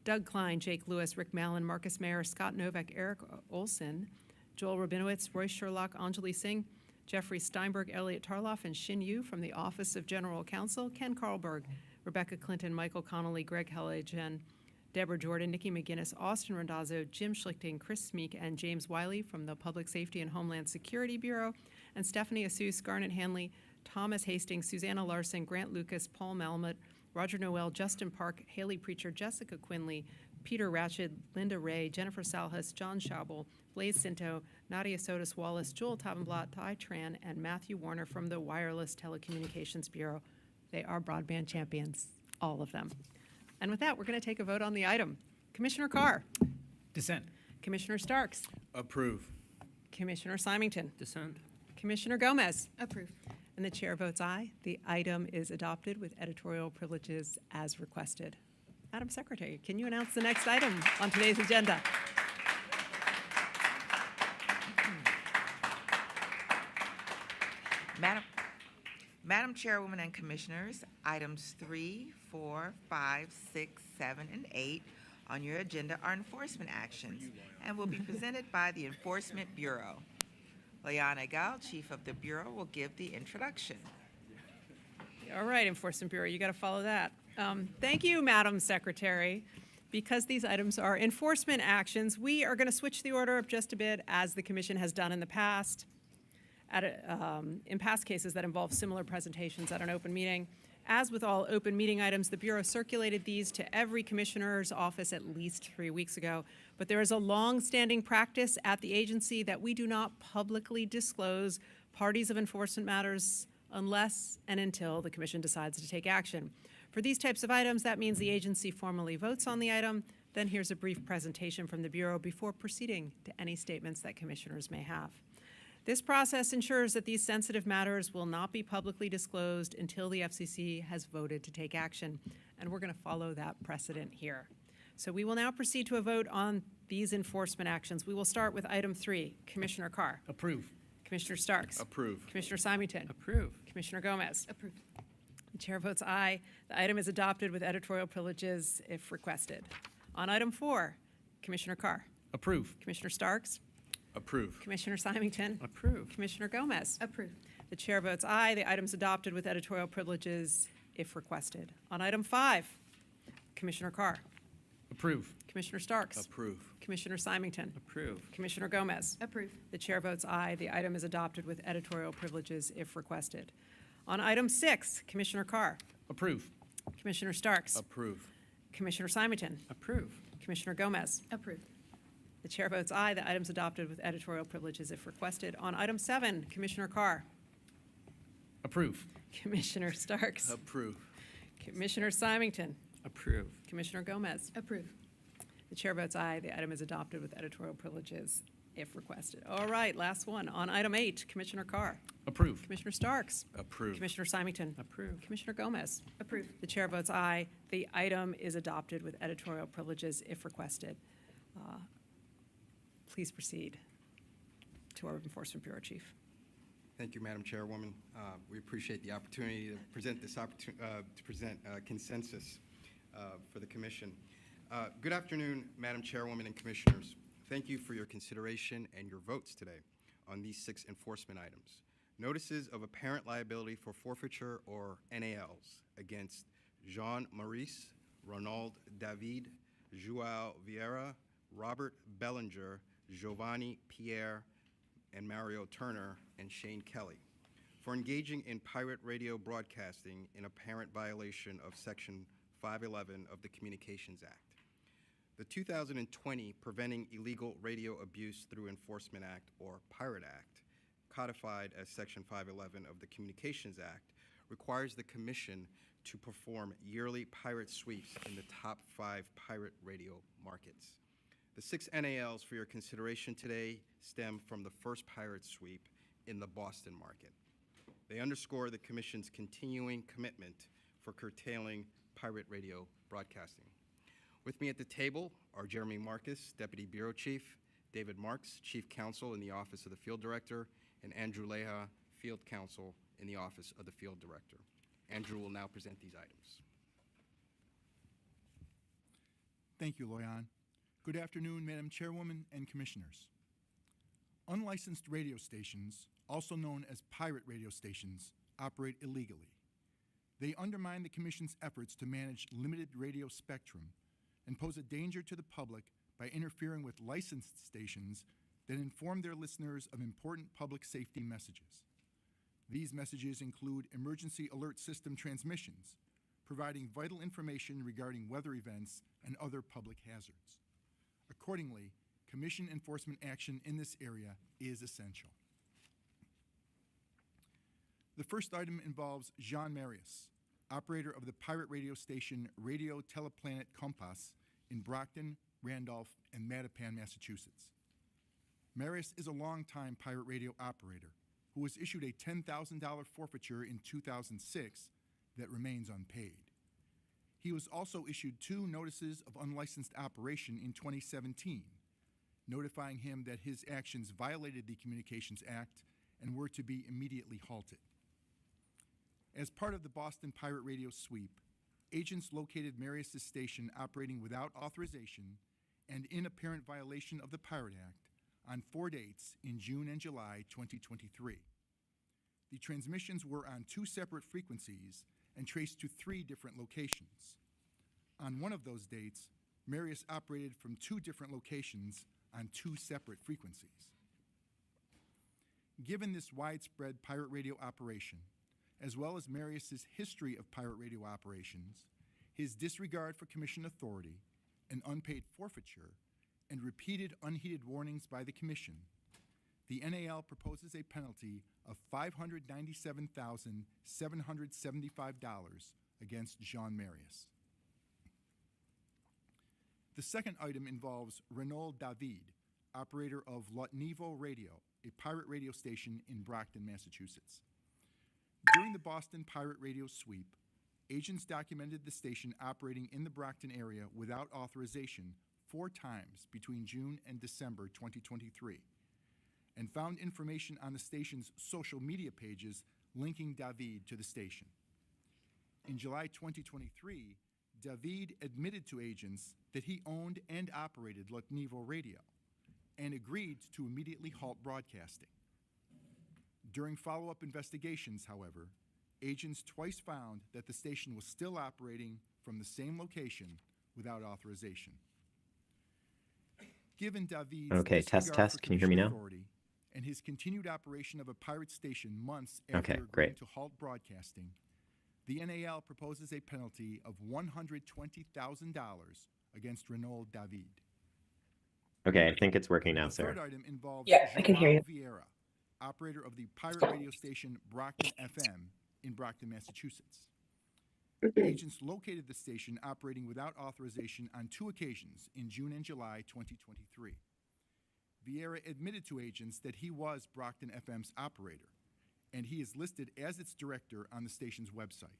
Doug Klein, Jake Lewis, Rick Mallon, Marcus Mayer, Scott Novak, Eric Olson, Joel Rabinowitz, Roy Sherlock, Anjali Singh, Jeffrey Steinberg, Elliot Tarloff, and Xin Yu from the Office of General Counsel, Ken Carlberg, Rebecca Clinton, Michael Connolly, Greg Helligen, Deborah Jordan, Nikki McGinnis, Austin Randazzo, Jim Schlichting, Chris Smeek, and James Wiley from the Public Safety and Homeland Security Bureau, and Stephanie Asus, Garnet Hanley, Thomas Hastings, Susanna Larson, Grant Lucas, Paul Malmut, Roger Noel, Justin Park, Haley Preacher, Jessica Quinley, Peter Ratched, Linda Ray, Jennifer Salhus, John Schaubel, Blaze Cinto, Nadia Sotis Wallace, Joel Tavenblad, Ty Tran, and Matthew Warner from the Wireless Telecommunications Bureau They are broadband champions, all of them. And with that, we're going to take a vote on the item. Commissioner Carr, Dissent. Commissioner Starks, Approve. Commissioner Symington, Dissent. Commissioner Gomez, Approve. and the chair votes aye. The item is adopted with editorial privileges as requested. Madam Secretary, can you announce the next item on today's agenda? Madam Chairwoman and Commissioners, items 3, 4, 5, 6, 7, and 8 on your agenda are enforcement actions and will be presented by the Enforcement Bureau. Leanna Gal, Chief of the Bureau, will give the introduction. All right, Enforcement Bureau, you got to follow that. Thank you, Madam Secretary. Because these items are enforcement actions, we are going to switch the order up just a bit, as the Commission has done in the past, in past cases that involve similar presentations at an open meeting. As with all open meeting items, the Bureau circulated these to every commissioner's office at least 3 weeks ago. But there is a long-standing practice at the agency that we do not publicly disclose parties of enforcement matters unless and until the Commission decides to take action. For these types of items, that means the agency formally votes on the item, then here's a brief presentation from the Bureau before proceeding to any statements that commissioners may have. This process ensures that these sensitive matters will not be publicly disclosed until the FCC has voted to take action, and we're going to follow that precedent here. So we will now proceed to a vote on these enforcement actions. We will start with item 3. Commissioner Carr. Approve. Commissioner Starks. Approve. Commissioner Symington. Approve. Commissioner Gomez. Approve. The chair votes aye. The item is adopted with editorial privileges if requested. On item 4, Commissioner Carr. Approve. Commissioner Starks. Approve. Commissioner Symington. Approve. Commissioner Gomez. Approve. The chair votes aye. The item is adopted with editorial privileges if requested. On item 5, Commissioner Carr. Approve. Commissioner Starks. Approve. Commissioner Symington. Approve. Commissioner Gomez. Approve. The chair votes aye. The item is adopted with editorial privileges if requested. On item 6, Commissioner Carr. Approve. Commissioner Starks. Approve. Commissioner Symington. Approve. Commissioner Gomez. Approve. The chair votes aye. The item is adopted with editorial privileges if requested. On item 7, Commissioner Carr. Approve. Commissioner Starks. Approve. Commissioner Symington. Approve. Commissioner Gomez. Approve. The chair votes aye. The item is adopted with editorial privileges if requested. All right, last one. On item 8, Commissioner Carr. Approve. Commissioner Starks. Approve. Commissioner Symington. Approve. Commissioner Gomez. Approve. The chair votes aye. The item is adopted with editorial privileges if requested. Please proceed to our Enforcement Bureau Chief. Thank you, Madam Chairwoman. We appreciate the opportunity to present consensus for the Commission. Good afternoon, Madam Chairwoman and Commissioners. Thank you for your consideration and your votes today on these 6 enforcement items. Notices of apparent liability for forfeiture or NALs against Jean-Maurice, Ronald David, Joao Vieira, Robert Bellinger, Giovanni Pierre, and Mario Turner, and Shane Kelly for engaging in pirate radio broadcasting in apparent violation of Section 511 of the Communications Act. The 2020 Preventing Illegal Radio Abuse Through Enforcement Act, or PIRATE Act, codified as Section 511 of the Communications Act, requires the Commission to perform yearly pirate sweeps in the top 5 pirate radio markets. The 6 NALs for your consideration today stem from the first pirate sweep in the Boston market. They underscore the Commission's continuing commitment for curtailing pirate radio broadcasting. With me at the table are Jeremy Marcus, Deputy Bureau Chief, David Marks, Chief Counsel in the Office of the Field Director, and Andrew Leha, Field Counsel in the Office of the Field Director. Andrew will now present these items. Thank you, Loyan. Good afternoon, Madam Chairwoman and Commissioners. Unlicensed radio stations, also known as pirate radio stations, operate illegally. They undermine the Commission's efforts to manage limited radio spectrum and pose a danger to the public by interfering with licensed stations that inform their listeners of important public safety messages. These messages include emergency alert system transmissions, providing vital information regarding weather events and other public hazards. Accordingly, Commission enforcement action in this area is essential. The first item involves Jean Marius, operator of the pirate radio station Radio Teleplanet Compass in Brockton, Randolph, and Mattapan, Massachusetts. Marius is a longtime pirate radio operator who was issued a $10,000 forfeiture in 2006 that remains unpaid. He was also issued 2 notices of unlicensed operation in 2017, notifying him that his actions violated the Communications Act and were to be immediately halted. As part of the Boston Pirate Radio sweep, agents located Marius' station operating without authorization and in apparent violation of the Pirate Act on 4 dates in June and July 2023. The transmissions were on 2 separate frequencies and traced to 3 different locations. On one of those dates, Marius operated from 2 different locations on 2 separate frequencies. Given this widespread pirate radio operation, as well as Marius' history of pirate radio operations, his disregard for commission authority, an unpaid forfeiture, and repeated unheeded warnings by the commission, the NAL proposes a penalty of $597,775 against Jean Marius. The second item involves Renaud David, operator of Niveau Radio, a pirate radio station in Brockton, Massachusetts. During the Boston Pirate Radio sweep, agents documented the station operating in the Brockton area without authorization 4 times between June and December 2023, and found information on the station's social media pages linking David to the station. In July 2023, David admitted to agents that he owned and operated Niveau Radio and agreed to immediately halt broadcasting. During follow-up investigations, however, agents twice found that the station was still operating from the same location without authorization. Given David's Okay, test, disregard test. for Can you hear me now? commission authority and his continued operation of a pirate station months after Okay, agreeing great. to halt broadcasting, the NAL proposes a penalty of $120,000 against Renaud David. Okay, I think it's working now, The third Sarah. item involves Yeah, I can hear you. Joao Vieira, operator of the pirate radio station Brockton FM in Brockton, Massachusetts. Agents located the station operating without authorization on 2 occasions in June and July 2023. Vieira admitted to agents that he was Brockton FM's operator, and he is listed as its director on the station's website.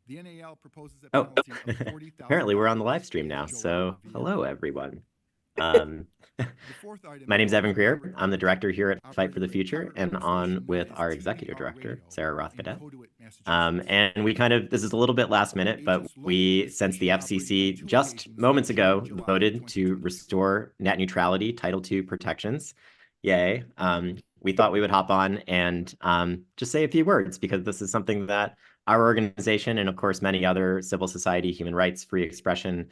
The NAL proposes a Oh, penalty of $40,000. apparently we're on the live stream now. Joao So Vieira. hello, everyone. The fourth item My name's Evan involves Greer. pirate I'm the radio director here at Fight for the operating a Future pirate and radio on station with known our as executive TBR director, Radio Sarah in Rothbedett. Conduit, Massachusetts. And we kind of, this is a little bit last minute, but we, since the FCC just moments ago voted to restore net neutrality, Title II protections, yay, we thought we would hop on and just say a few words because this is something that our organization and of course many other civil society, human rights, free expression,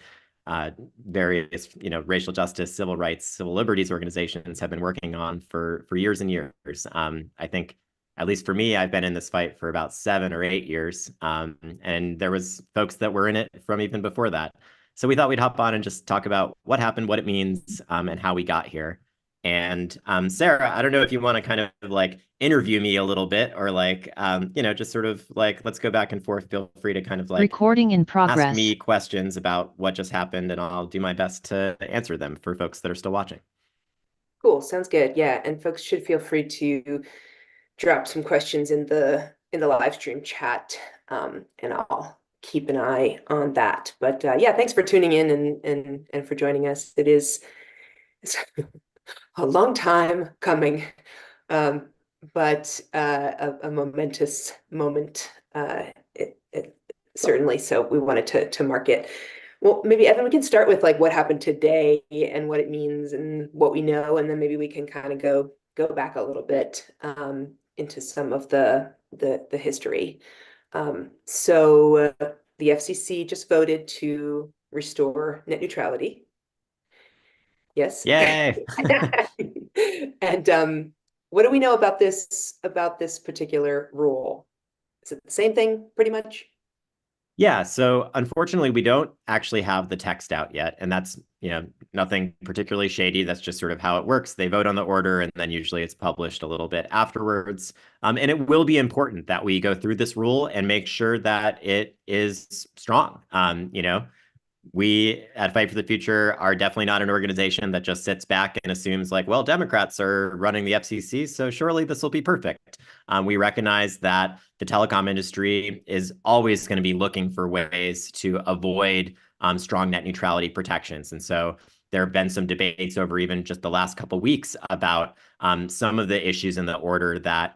various, racial justice, civil rights, civil liberties organizations have been working on for years and years. I think, at least for me, I've been in this fight for about 7 or 8 years, and there was folks that were in it from even before that. So we thought we'd hop on and just talk about what happened, what it means, and how we got here. And Sarah, I don't know if you want to kind of like interview me a little bit or like, just sort of like, let's go back and forth. Feel free to kind of like Recording in progress. ask me questions about what just happened and I'll do my best to answer them for folks that are still watching. Cool, sounds good. Yeah, and folks should feel free to drop some questions in the live stream chat, and I'll keep an eye on that. But yeah, thanks for tuning in and for joining us. It's a long time coming, but a momentous moment, it certainly. So we wanted to mark it. Well, maybe Evan, we can start with like what happened today and what it means and what we know, and then maybe we can kind of go back a little bit into some of the history. So the FCC just voted to restore net neutrality. Yes. Yay. And what do we know about this particular rule? Is it the same thing, pretty much? Yeah, so unfortunately, we don't actually have the text out yet, and that's nothing particularly shady. That's just sort of how it works. They vote on the order, and then usually it's published a little bit afterwards. And it will be important that we go through this rule and make sure that it is strong. We at Fight for the Future are definitely not an organization that just sits back and assumes like, well, Democrats are running the FCC, so surely this will be perfect. We recognize that the telecom industry is always going to be looking for ways to avoid strong net neutrality protections. And so there have been some debates over even just the last couple of weeks about some of the issues in the order that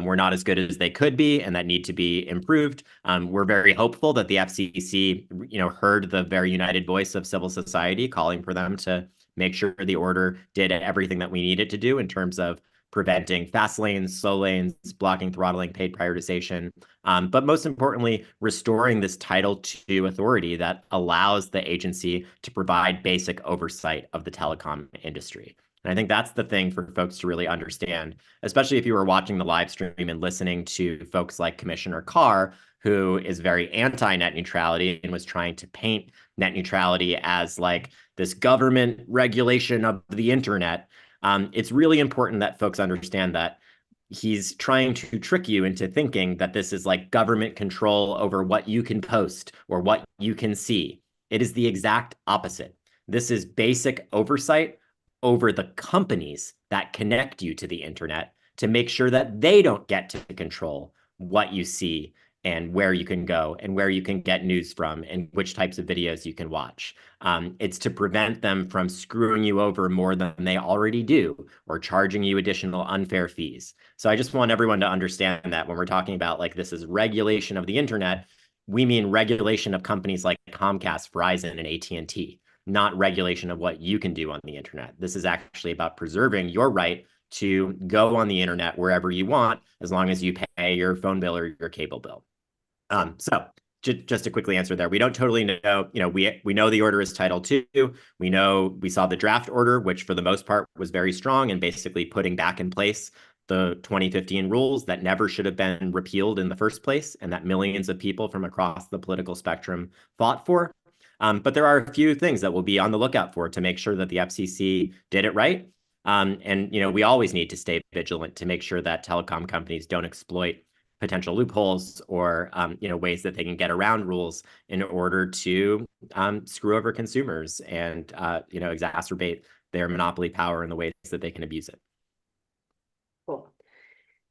were not as good as they could be and that need to be improved. We're very hopeful that the FCC, heard the very united voice of civil society calling for them to make sure the order did everything that we needed to do in terms of preventing fast lanes, slow lanes, blocking throttling, paid prioritization, but most importantly, restoring this Title II authority that allows the agency to provide basic oversight of the telecom industry. And I think that's the thing for folks to really understand, especially if you were watching the live stream and listening to folks like Commissioner Carr, who is very anti-net neutrality and was trying to paint net neutrality as like this government regulation of the internet. It's really important that folks understand that he's trying to trick you into thinking that this is like government control over what you can post or what you can see. It is the exact opposite. This is basic oversight over the companies that connect you to the internet to make sure that they don't get to control what you see and where you can go and where you can get news from and which types of videos you can watch. It's to prevent them from screwing you over more than they already do or charging you additional unfair fees. So I just want everyone to understand that when we're talking about like this is regulation of the internet, we mean regulation of companies like Comcast, Verizon, and AT&T. Not regulation of what you can do on the internet. This is actually about preserving your right to go on the internet wherever you want, as long as you pay your phone bill or your cable bill. So just to quickly answer there, we don't totally know, we know the order is Title II. We saw the draft order, which for the most part was very strong and basically putting back in place the 2015 rules that never should have been repealed in the first place and that millions of people from across the political spectrum fought for. But there are a few things that we'll be on the lookout for to make sure that the FCC did it right. And we always need to stay vigilant to make sure that telecom companies don't exploit potential loopholes or ways that they can get around rules in order to screw over consumers and exacerbate their monopoly power in the ways that they can abuse it. Cool.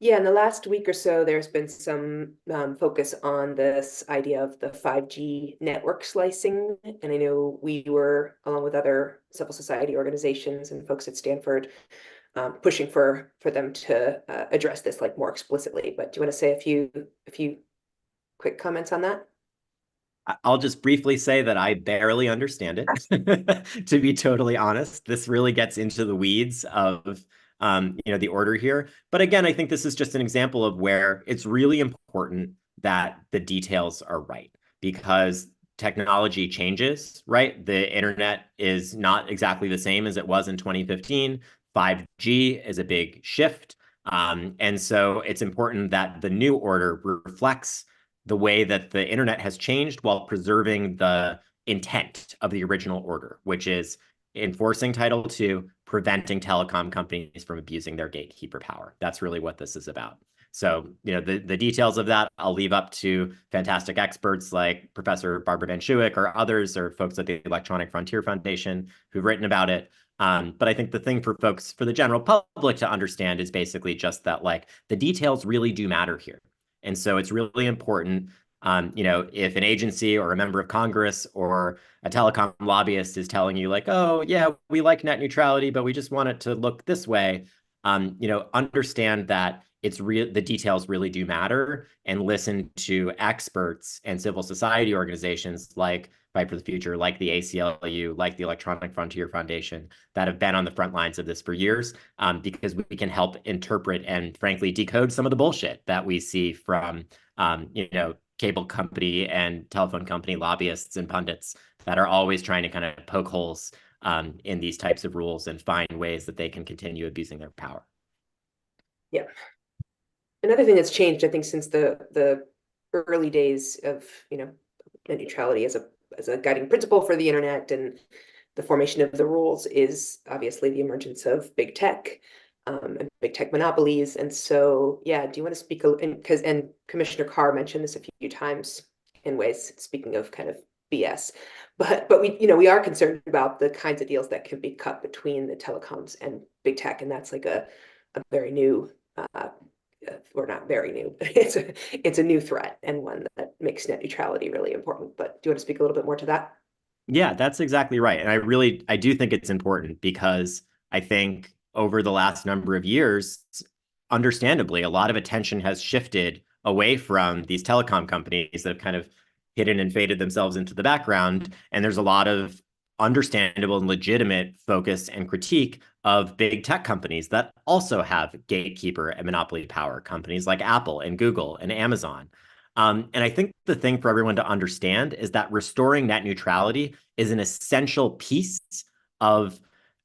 Yeah, in the last week or so, there's been some focus on this idea of the 5G network slicing. And I know we were, along with other civil society organizations and folks at Stanford, pushing for them to address this like more explicitly. But do you want to say a few quick comments on that? I'll just briefly say that I barely understand it, to be totally honest. This really gets into the weeds of the order here. But again, I think this is just an example of where it's really important that the details are right because technology changes, right? The internet is not exactly the same as it was in 2015. 5G is a big shift. And so it's important that the new order reflects the way that the internet has changed while preserving the intent of the original order, which is enforcing Title II, preventing telecom companies from abusing their gatekeeper power. That's really what this is about. So, the details of that, I'll leave up to fantastic experts like Professor Barbara Van Schuick or others or folks at the Electronic Frontier Foundation who've written about it. But I think the thing for folks, for the general public to understand is basically just that, like, the details really do matter here. And so it's really important, if an agency or a member of Congress or a telecom lobbyist is telling you like, oh, yeah, we like net neutrality, but we just want it to look this way, understand that the details really do matter and listen to experts and civil society organizations like Fight for the Future, like the ACLU, like the Electronic Frontier Foundation that have been on the front lines of this for years, because we can help interpret and frankly decode some of the bullshit that we see from, cable company and telephone company lobbyists and pundits that are always trying to kind of poke holes in these types of rules and find ways that they can continue abusing their power. Yeah. Another thing that's changed, I think, since the early days of net neutrality as a guiding principle for the internet and the formation of the rules is obviously the emergence of big tech and big tech monopolies. And so, yeah, do you want to speak, and Commissioner Carr mentioned this a few times in ways, speaking of kind of BS, but we are concerned about the kinds of deals that can be cut between the telecoms and big tech, and that's like a very new, or not very new, but it's a new threat and one that makes net neutrality really important. But do you want to speak a little bit more to that? Yeah, that's exactly right. And I do think it's important because I think over the last number of years, understandably, a lot of attention has shifted away from these telecom companies that have kind of hidden and faded themselves into the background. And there's a lot of understandable and legitimate focus and critique of big tech companies that also have gatekeeper and monopoly power, companies like Apple and Google and Amazon. And I think the thing for everyone to understand is that restoring net neutrality is an essential piece of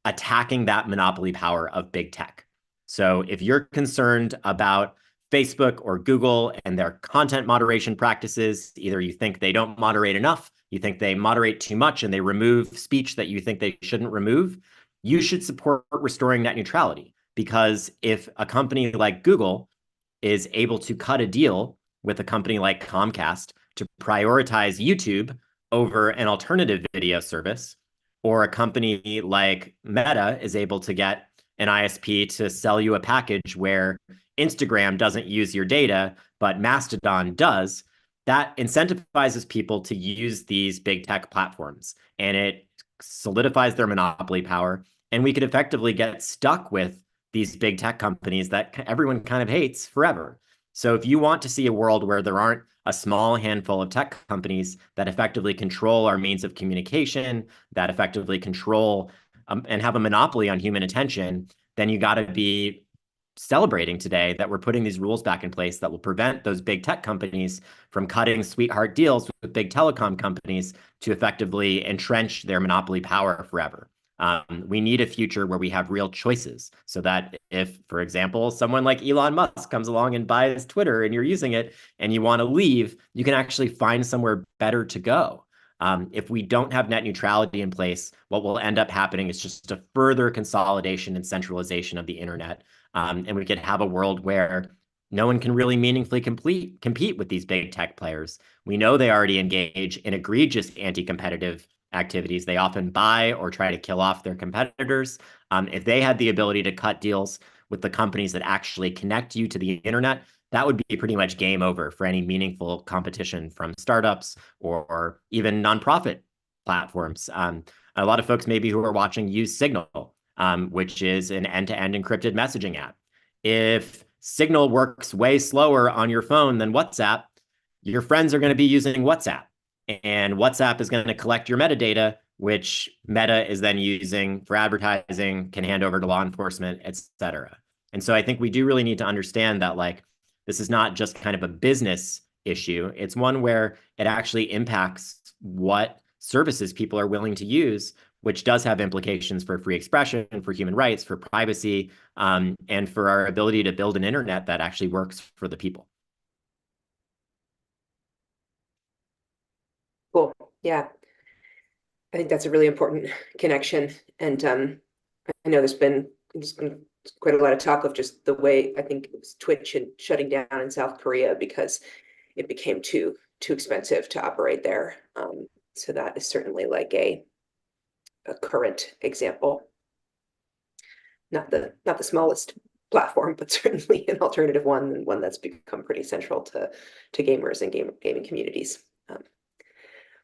attacking that monopoly power of big tech. So if you're concerned about Facebook or Google and their content moderation practices, either you think they don't moderate enough, you think they moderate too much, and they remove speech that you think they shouldn't remove, you should support restoring net neutrality. Because if a company like Google is able to cut a deal with a company like Comcast to prioritize YouTube over an alternative video service, or a company like Meta is able to get an ISP to sell you a package where Instagram doesn't use your data, but Mastodon does, that incentivizes people to use these big tech platforms, and it solidifies their monopoly power. And we could effectively get stuck with these big tech companies that everyone kind of hates forever. So if you want to see a world where there aren't a small handful of tech companies that effectively control our means of communication, that effectively control and have a monopoly on human attention, then you got to be celebrating today that we're putting these rules back in place that will prevent those big tech companies from cutting sweetheart deals with big telecom companies to effectively entrench their monopoly power forever. We need a future where we have real choices so that if, for example, someone like Elon Musk comes along and buys Twitter and you're using it and you want to leave, you can actually find somewhere better to go. If we don't have net neutrality in place, what will end up happening is just a further consolidation and centralization of the internet. And we could have a world where no one can really meaningfully compete with these big tech players. We know they already engage in egregious anti-competitive activities. They often buy or try to kill off their competitors. If they had the ability to cut deals with the companies that actually connect you to the internet, that would be pretty much game over for any meaningful competition from startups or even nonprofit platforms. A lot of folks maybe who are watching use Signal, which is an end-to-end encrypted messaging app. If Signal works way slower on your phone than WhatsApp, your friends are going to be using WhatsApp. And WhatsApp is going to collect your metadata, which Meta is then using for advertising, can hand over to law enforcement, et cetera. And so I think we do really need to understand that, like, this is not just kind of a business issue. It's one where it actually impacts what services people are willing to use, which does have implications for free expression, for human rights, for privacy, and for our ability to build an internet that actually works for the people. Cool. Yeah. I think that's a really important connection. And I know there's been quite a lot of talk of just the way I think it was Twitch and shutting down in South Korea because it became too expensive to operate there. So that is certainly like a current example. Not the smallest platform, but certainly an alternative one, and one that's become pretty central to gamers and gaming communities.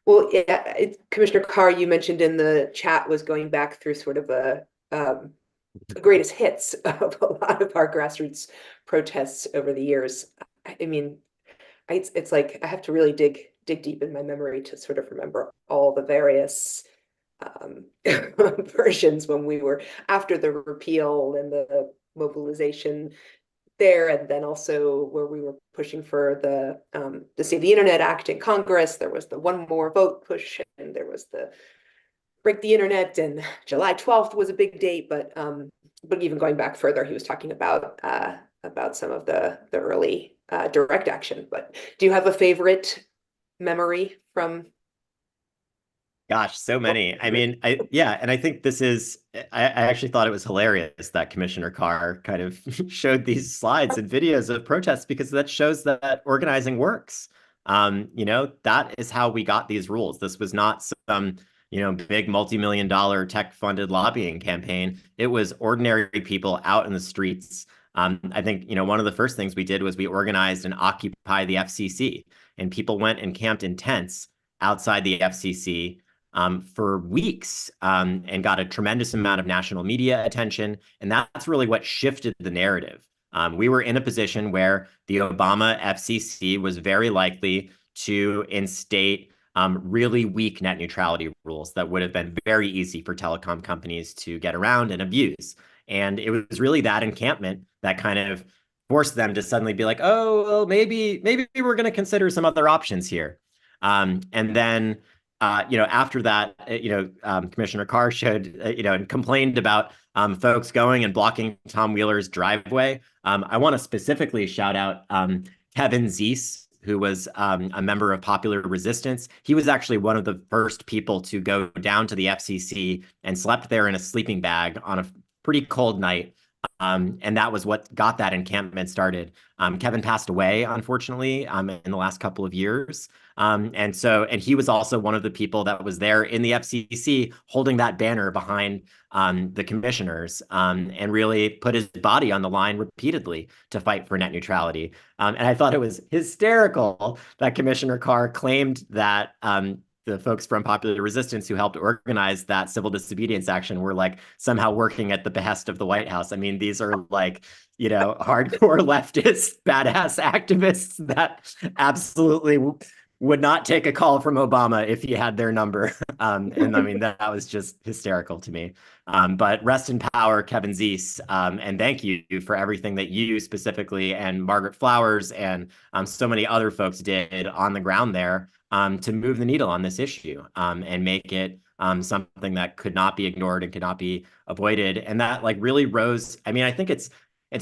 Well, yeah, Commissioner Carr, you mentioned in the chat was going back through sort of a greatest hits of a lot of our grassroots protests over the years. I mean, it's like I have to really dig deep in my memory to sort of remember all the various versions when we were after the repeal and the mobilization there, and then also where we were pushing for the Save the Internet Act in Congress. There was the One More Vote push, and there was the Break the Internet, and July 12th was a big date. But even going back further, he was talking about some of the early direct action. But do you have a favorite memory from Gosh, so many. I mean, yeah, and I think this is, I actually thought it was hilarious that Commissioner Carr kind of showed these slides and videos of protests because that shows that organizing works. That is how we got these rules. This was not some, big multi-million-dollar tech-funded lobbying campaign. It was ordinary people out in the streets. I think, one of the first things we did was we organized an Occupy the FCC, and people went and camped in tents outside the FCC for weeks and got a tremendous amount of national media attention. And that's really what shifted the narrative. We were in a position where the Obama FCC was very likely to instate really weak net neutrality rules that would have been very easy for telecom companies to get around and abuse. And it was really that encampment that kind of forced them to suddenly be like, oh, well, maybe we're going to consider some other options here. And then after that, Commissioner Carr showed, and complained about folks going and blocking Tom Wheeler's driveway. I want to specifically shout out Kevin Zeese, who was a member of Popular Resistance. He was actually one of the first people to go down to the FCC and slept there in a sleeping bag on a pretty cold night. And that was what got that encampment started. Kevin passed away, unfortunately, in the last couple of years. And he was also one of the people that was there in the FCC holding that banner behind the commissioners and really put his body on the line repeatedly to fight for net neutrality. And I thought it was hysterical that Commissioner Carr claimed that the folks from Popular Resistance who helped organize that civil disobedience action were like somehow working at the behest of the White House. I mean, these are like, hardcore leftist badass activists that absolutely would not take a call from Obama if he had their number. And I mean, that was just hysterical to me. But rest in power, Kevin Zeese. And thank you for everything that you specifically and Margaret Flowers and so many other folks did on the ground there to move the needle on this issue and make it something that could not be ignored and could not be avoided. And that like really rose. I mean, I think it's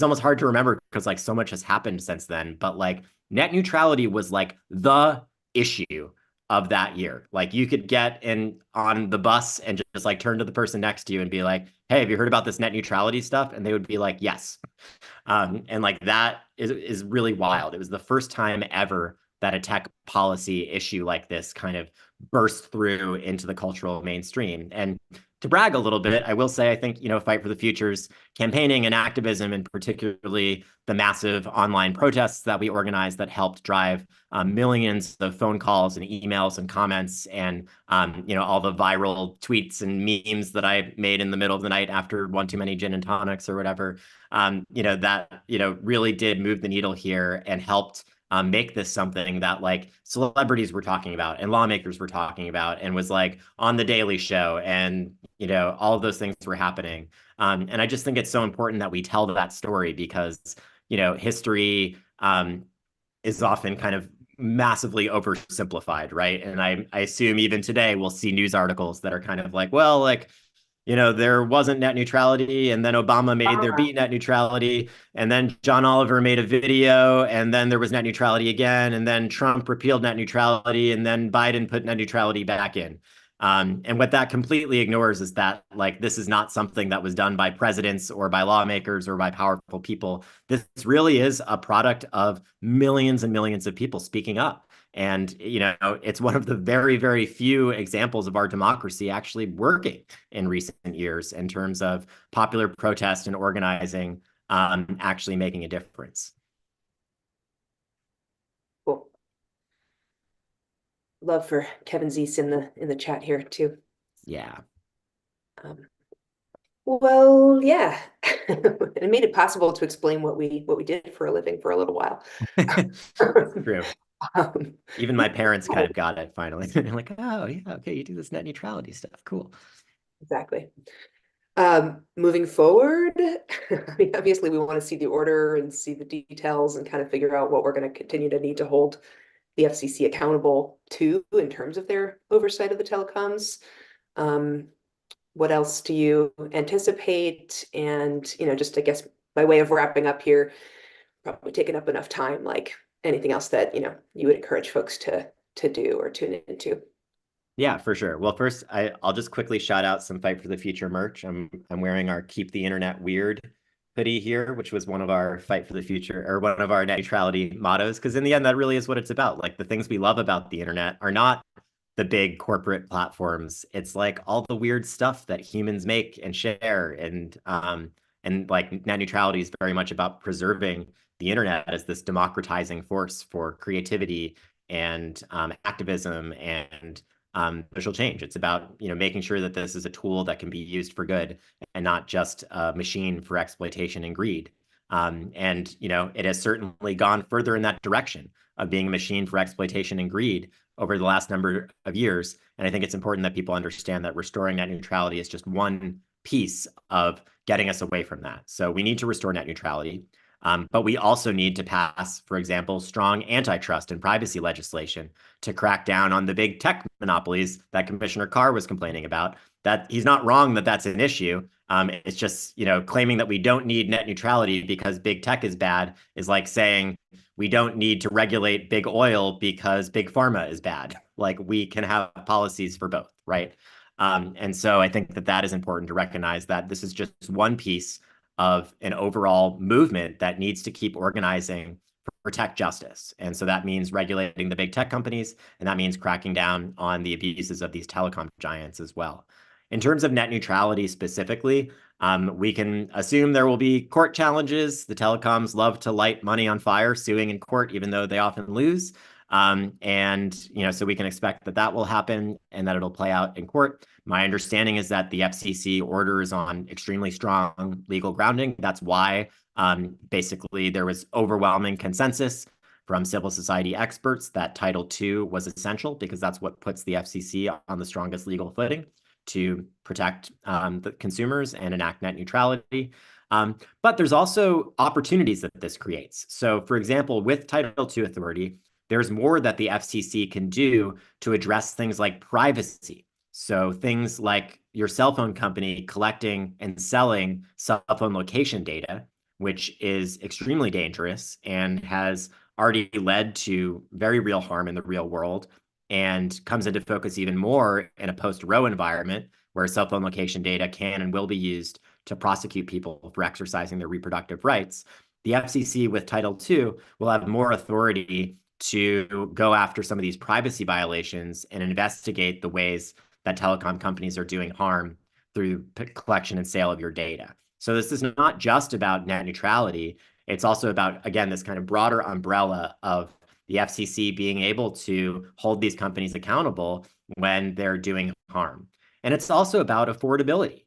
almost hard to remember because like so much has happened since then, but like net neutrality was like the issue of that year. Like you could get in on the bus and just like turn to the person next to you and be like, hey, have you heard about this net neutrality stuff? And they would be like, yes. And like that is really wild. It was the first time ever that a tech policy issue like this kind of burst through into the cultural mainstream. And to brag a little bit, I will say, I think, Fight for the Future's campaigning and activism, and particularly the massive online protests that we organized that helped drive millions of phone calls and emails and comments and, all the viral tweets and memes that I made in the middle of the night after one too many gin and tonics or whatever, really did move the needle here and helped make this something that like celebrities were talking about and lawmakers were talking about and was like on the Daily Show and, all of those things were happening. And I just think it's so important that we tell that story because, history is often kind of massively oversimplified, right? And I assume even today we'll see news articles that are kind of like, well, like, there wasn't net neutrality, and then Obama made there be net neutrality, and then John Oliver made a video, and then there was net neutrality again, and then Trump repealed net neutrality, and then Biden put net neutrality back in. And what that completely ignores is that, like, this is not something that was done by presidents or by lawmakers or by powerful people. This really is a product of millions and millions of people speaking up. And, it's one of the very, very few examples of our democracy actually working in recent years in terms of popular protest and organizing actually making a difference. Cool. Love for Kevin Zeese in the chat here too. Yeah. Well, yeah, it made it possible to explain what we did for a living for a little while. True. Even my parents kind of got it finally. They're like, oh, yeah, okay, you do this net neutrality stuff. Cool. Exactly. Moving forward, I mean, obviously we want to see the order and see the details and kind of figure out what we're going to continue to need to hold the FCC accountable to in terms of their oversight of the telecoms. What else do you anticipate? And, just I guess by way of wrapping up here, probably taken up enough time, like anything else that, you would encourage folks to do or tune into. Yeah, for sure. Well, first, I'll just quickly shout out some Fight for the Future merch. I'm wearing our Keep the Internet Weird hoodie here, which was one of our Fight for the Future, or one of our net neutrality mottos, because in the end, that really is what it's about. Like, the things we love about the internet are not the big corporate platforms. It's like all the weird stuff that humans make and share, and like net neutrality is very much about preserving the internet as this democratizing force for creativity and activism and social change. It's about, you know, making sure that this is a tool that can be used for good and not just a machine for exploitation and greed. And, you know, it has certainly gone further in that direction of being a machine for exploitation and greed over the last number of years. And I think it's important that people understand that restoring net neutrality is just one piece of getting us away from that. So we need to restore net neutrality. But we also need to pass, for example, strong antitrust and privacy legislation to crack down on the big tech monopolies that Commissioner Carr was complaining about. That he's not wrong that that's an issue. It's just, you know, claiming that we don't need net neutrality because big tech is bad is like saying we don't need to regulate big oil because big pharma is bad. Like, we can have policies for both, right? And so I think that that is important to recognize that this is just one piece of an overall movement that needs to keep organizing for tech justice. And so that means regulating the big tech companies, and that means cracking down on the abuses of these telecom giants as well. In terms of net neutrality specifically, we can assume there will be court challenges. The telecoms love to light money on fire, suing in court, even though they often lose. And, you know, so we can expect that that will happen and that it'll play out in court. My understanding is that the FCC orders on extremely strong legal grounding. That's why basically there was overwhelming consensus from civil society experts that Title II was essential, because that's what puts the FCC on the strongest legal footing to protect the consumers and enact net neutrality. But there's also opportunities that this creates. So, for example, with Title II authority, there's more that the FCC can do to address things like privacy. So things like your cell phone company collecting and selling cell phone location data, which is extremely dangerous and has already led to very real harm in the real world, and comes into focus even more in a post-Roe environment where cell phone location data can and will be used to prosecute people for exercising their reproductive rights. The FCC with Title II will have more authority to go after some of these privacy violations and investigate the ways that telecom companies are doing harm through collection and sale of your data. So this is not just about net neutrality. It's also about, again, this kind of broader umbrella of the FCC being able to hold these companies accountable when they're doing harm. And it's also about affordability.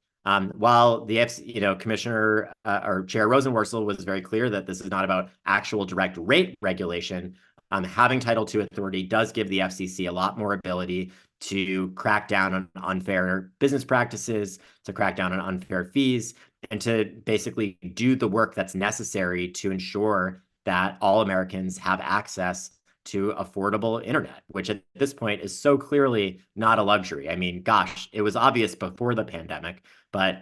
While the Commissioner or Chair Rosenworcel was very clear that this is not about actual direct rate regulation, having Title II authority does give the FCC a lot more ability to crack down on unfair business practices, to crack down on unfair fees, and to basically do the work that's necessary to ensure that all Americans have access to affordable internet, which at this point is so clearly not a luxury. I mean, gosh, it was obvious before the pandemic, but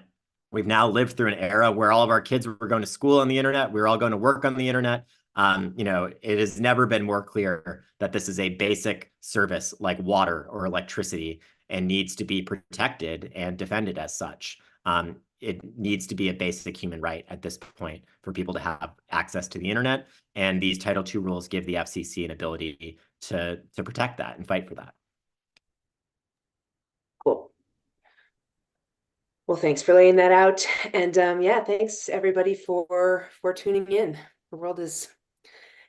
we've now lived through an era where all of our kids were going to school on the internet. We were all going to work on the internet. It has never been more clear that this is a basic service like water or electricity and needs to be protected and defended as such. It needs to be a basic human right at this point for people to have access to the internet. And these Title II rules give the FCC an ability to protect that and fight for that. Cool. Well, thanks for laying that out. And yeah, thanks everybody for tuning in. The world is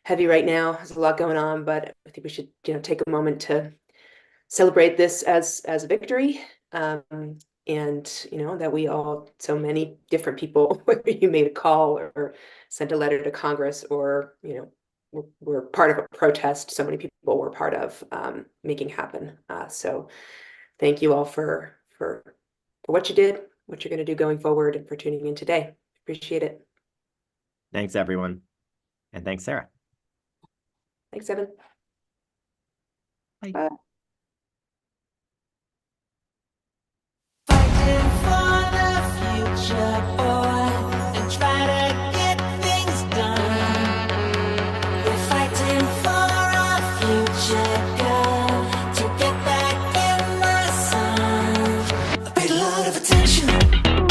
heavy right now. There's a lot going on, but I think we should, take a moment to celebrate this as a victory. And that we all, so many different people, whether you made a call or sent a letter to Congress or were part of a protest, so many people were part of making happen. So thank you all for what you did, what you're going to do going forward, and for tuning in today. Appreciate it. Thanks, everyone. And thanks, Sarah. Thanks, Evan. Bye. Bye. Fighting for the future, boy, and try to get things done. We're fighting for our future, girl, to get back in the dimension.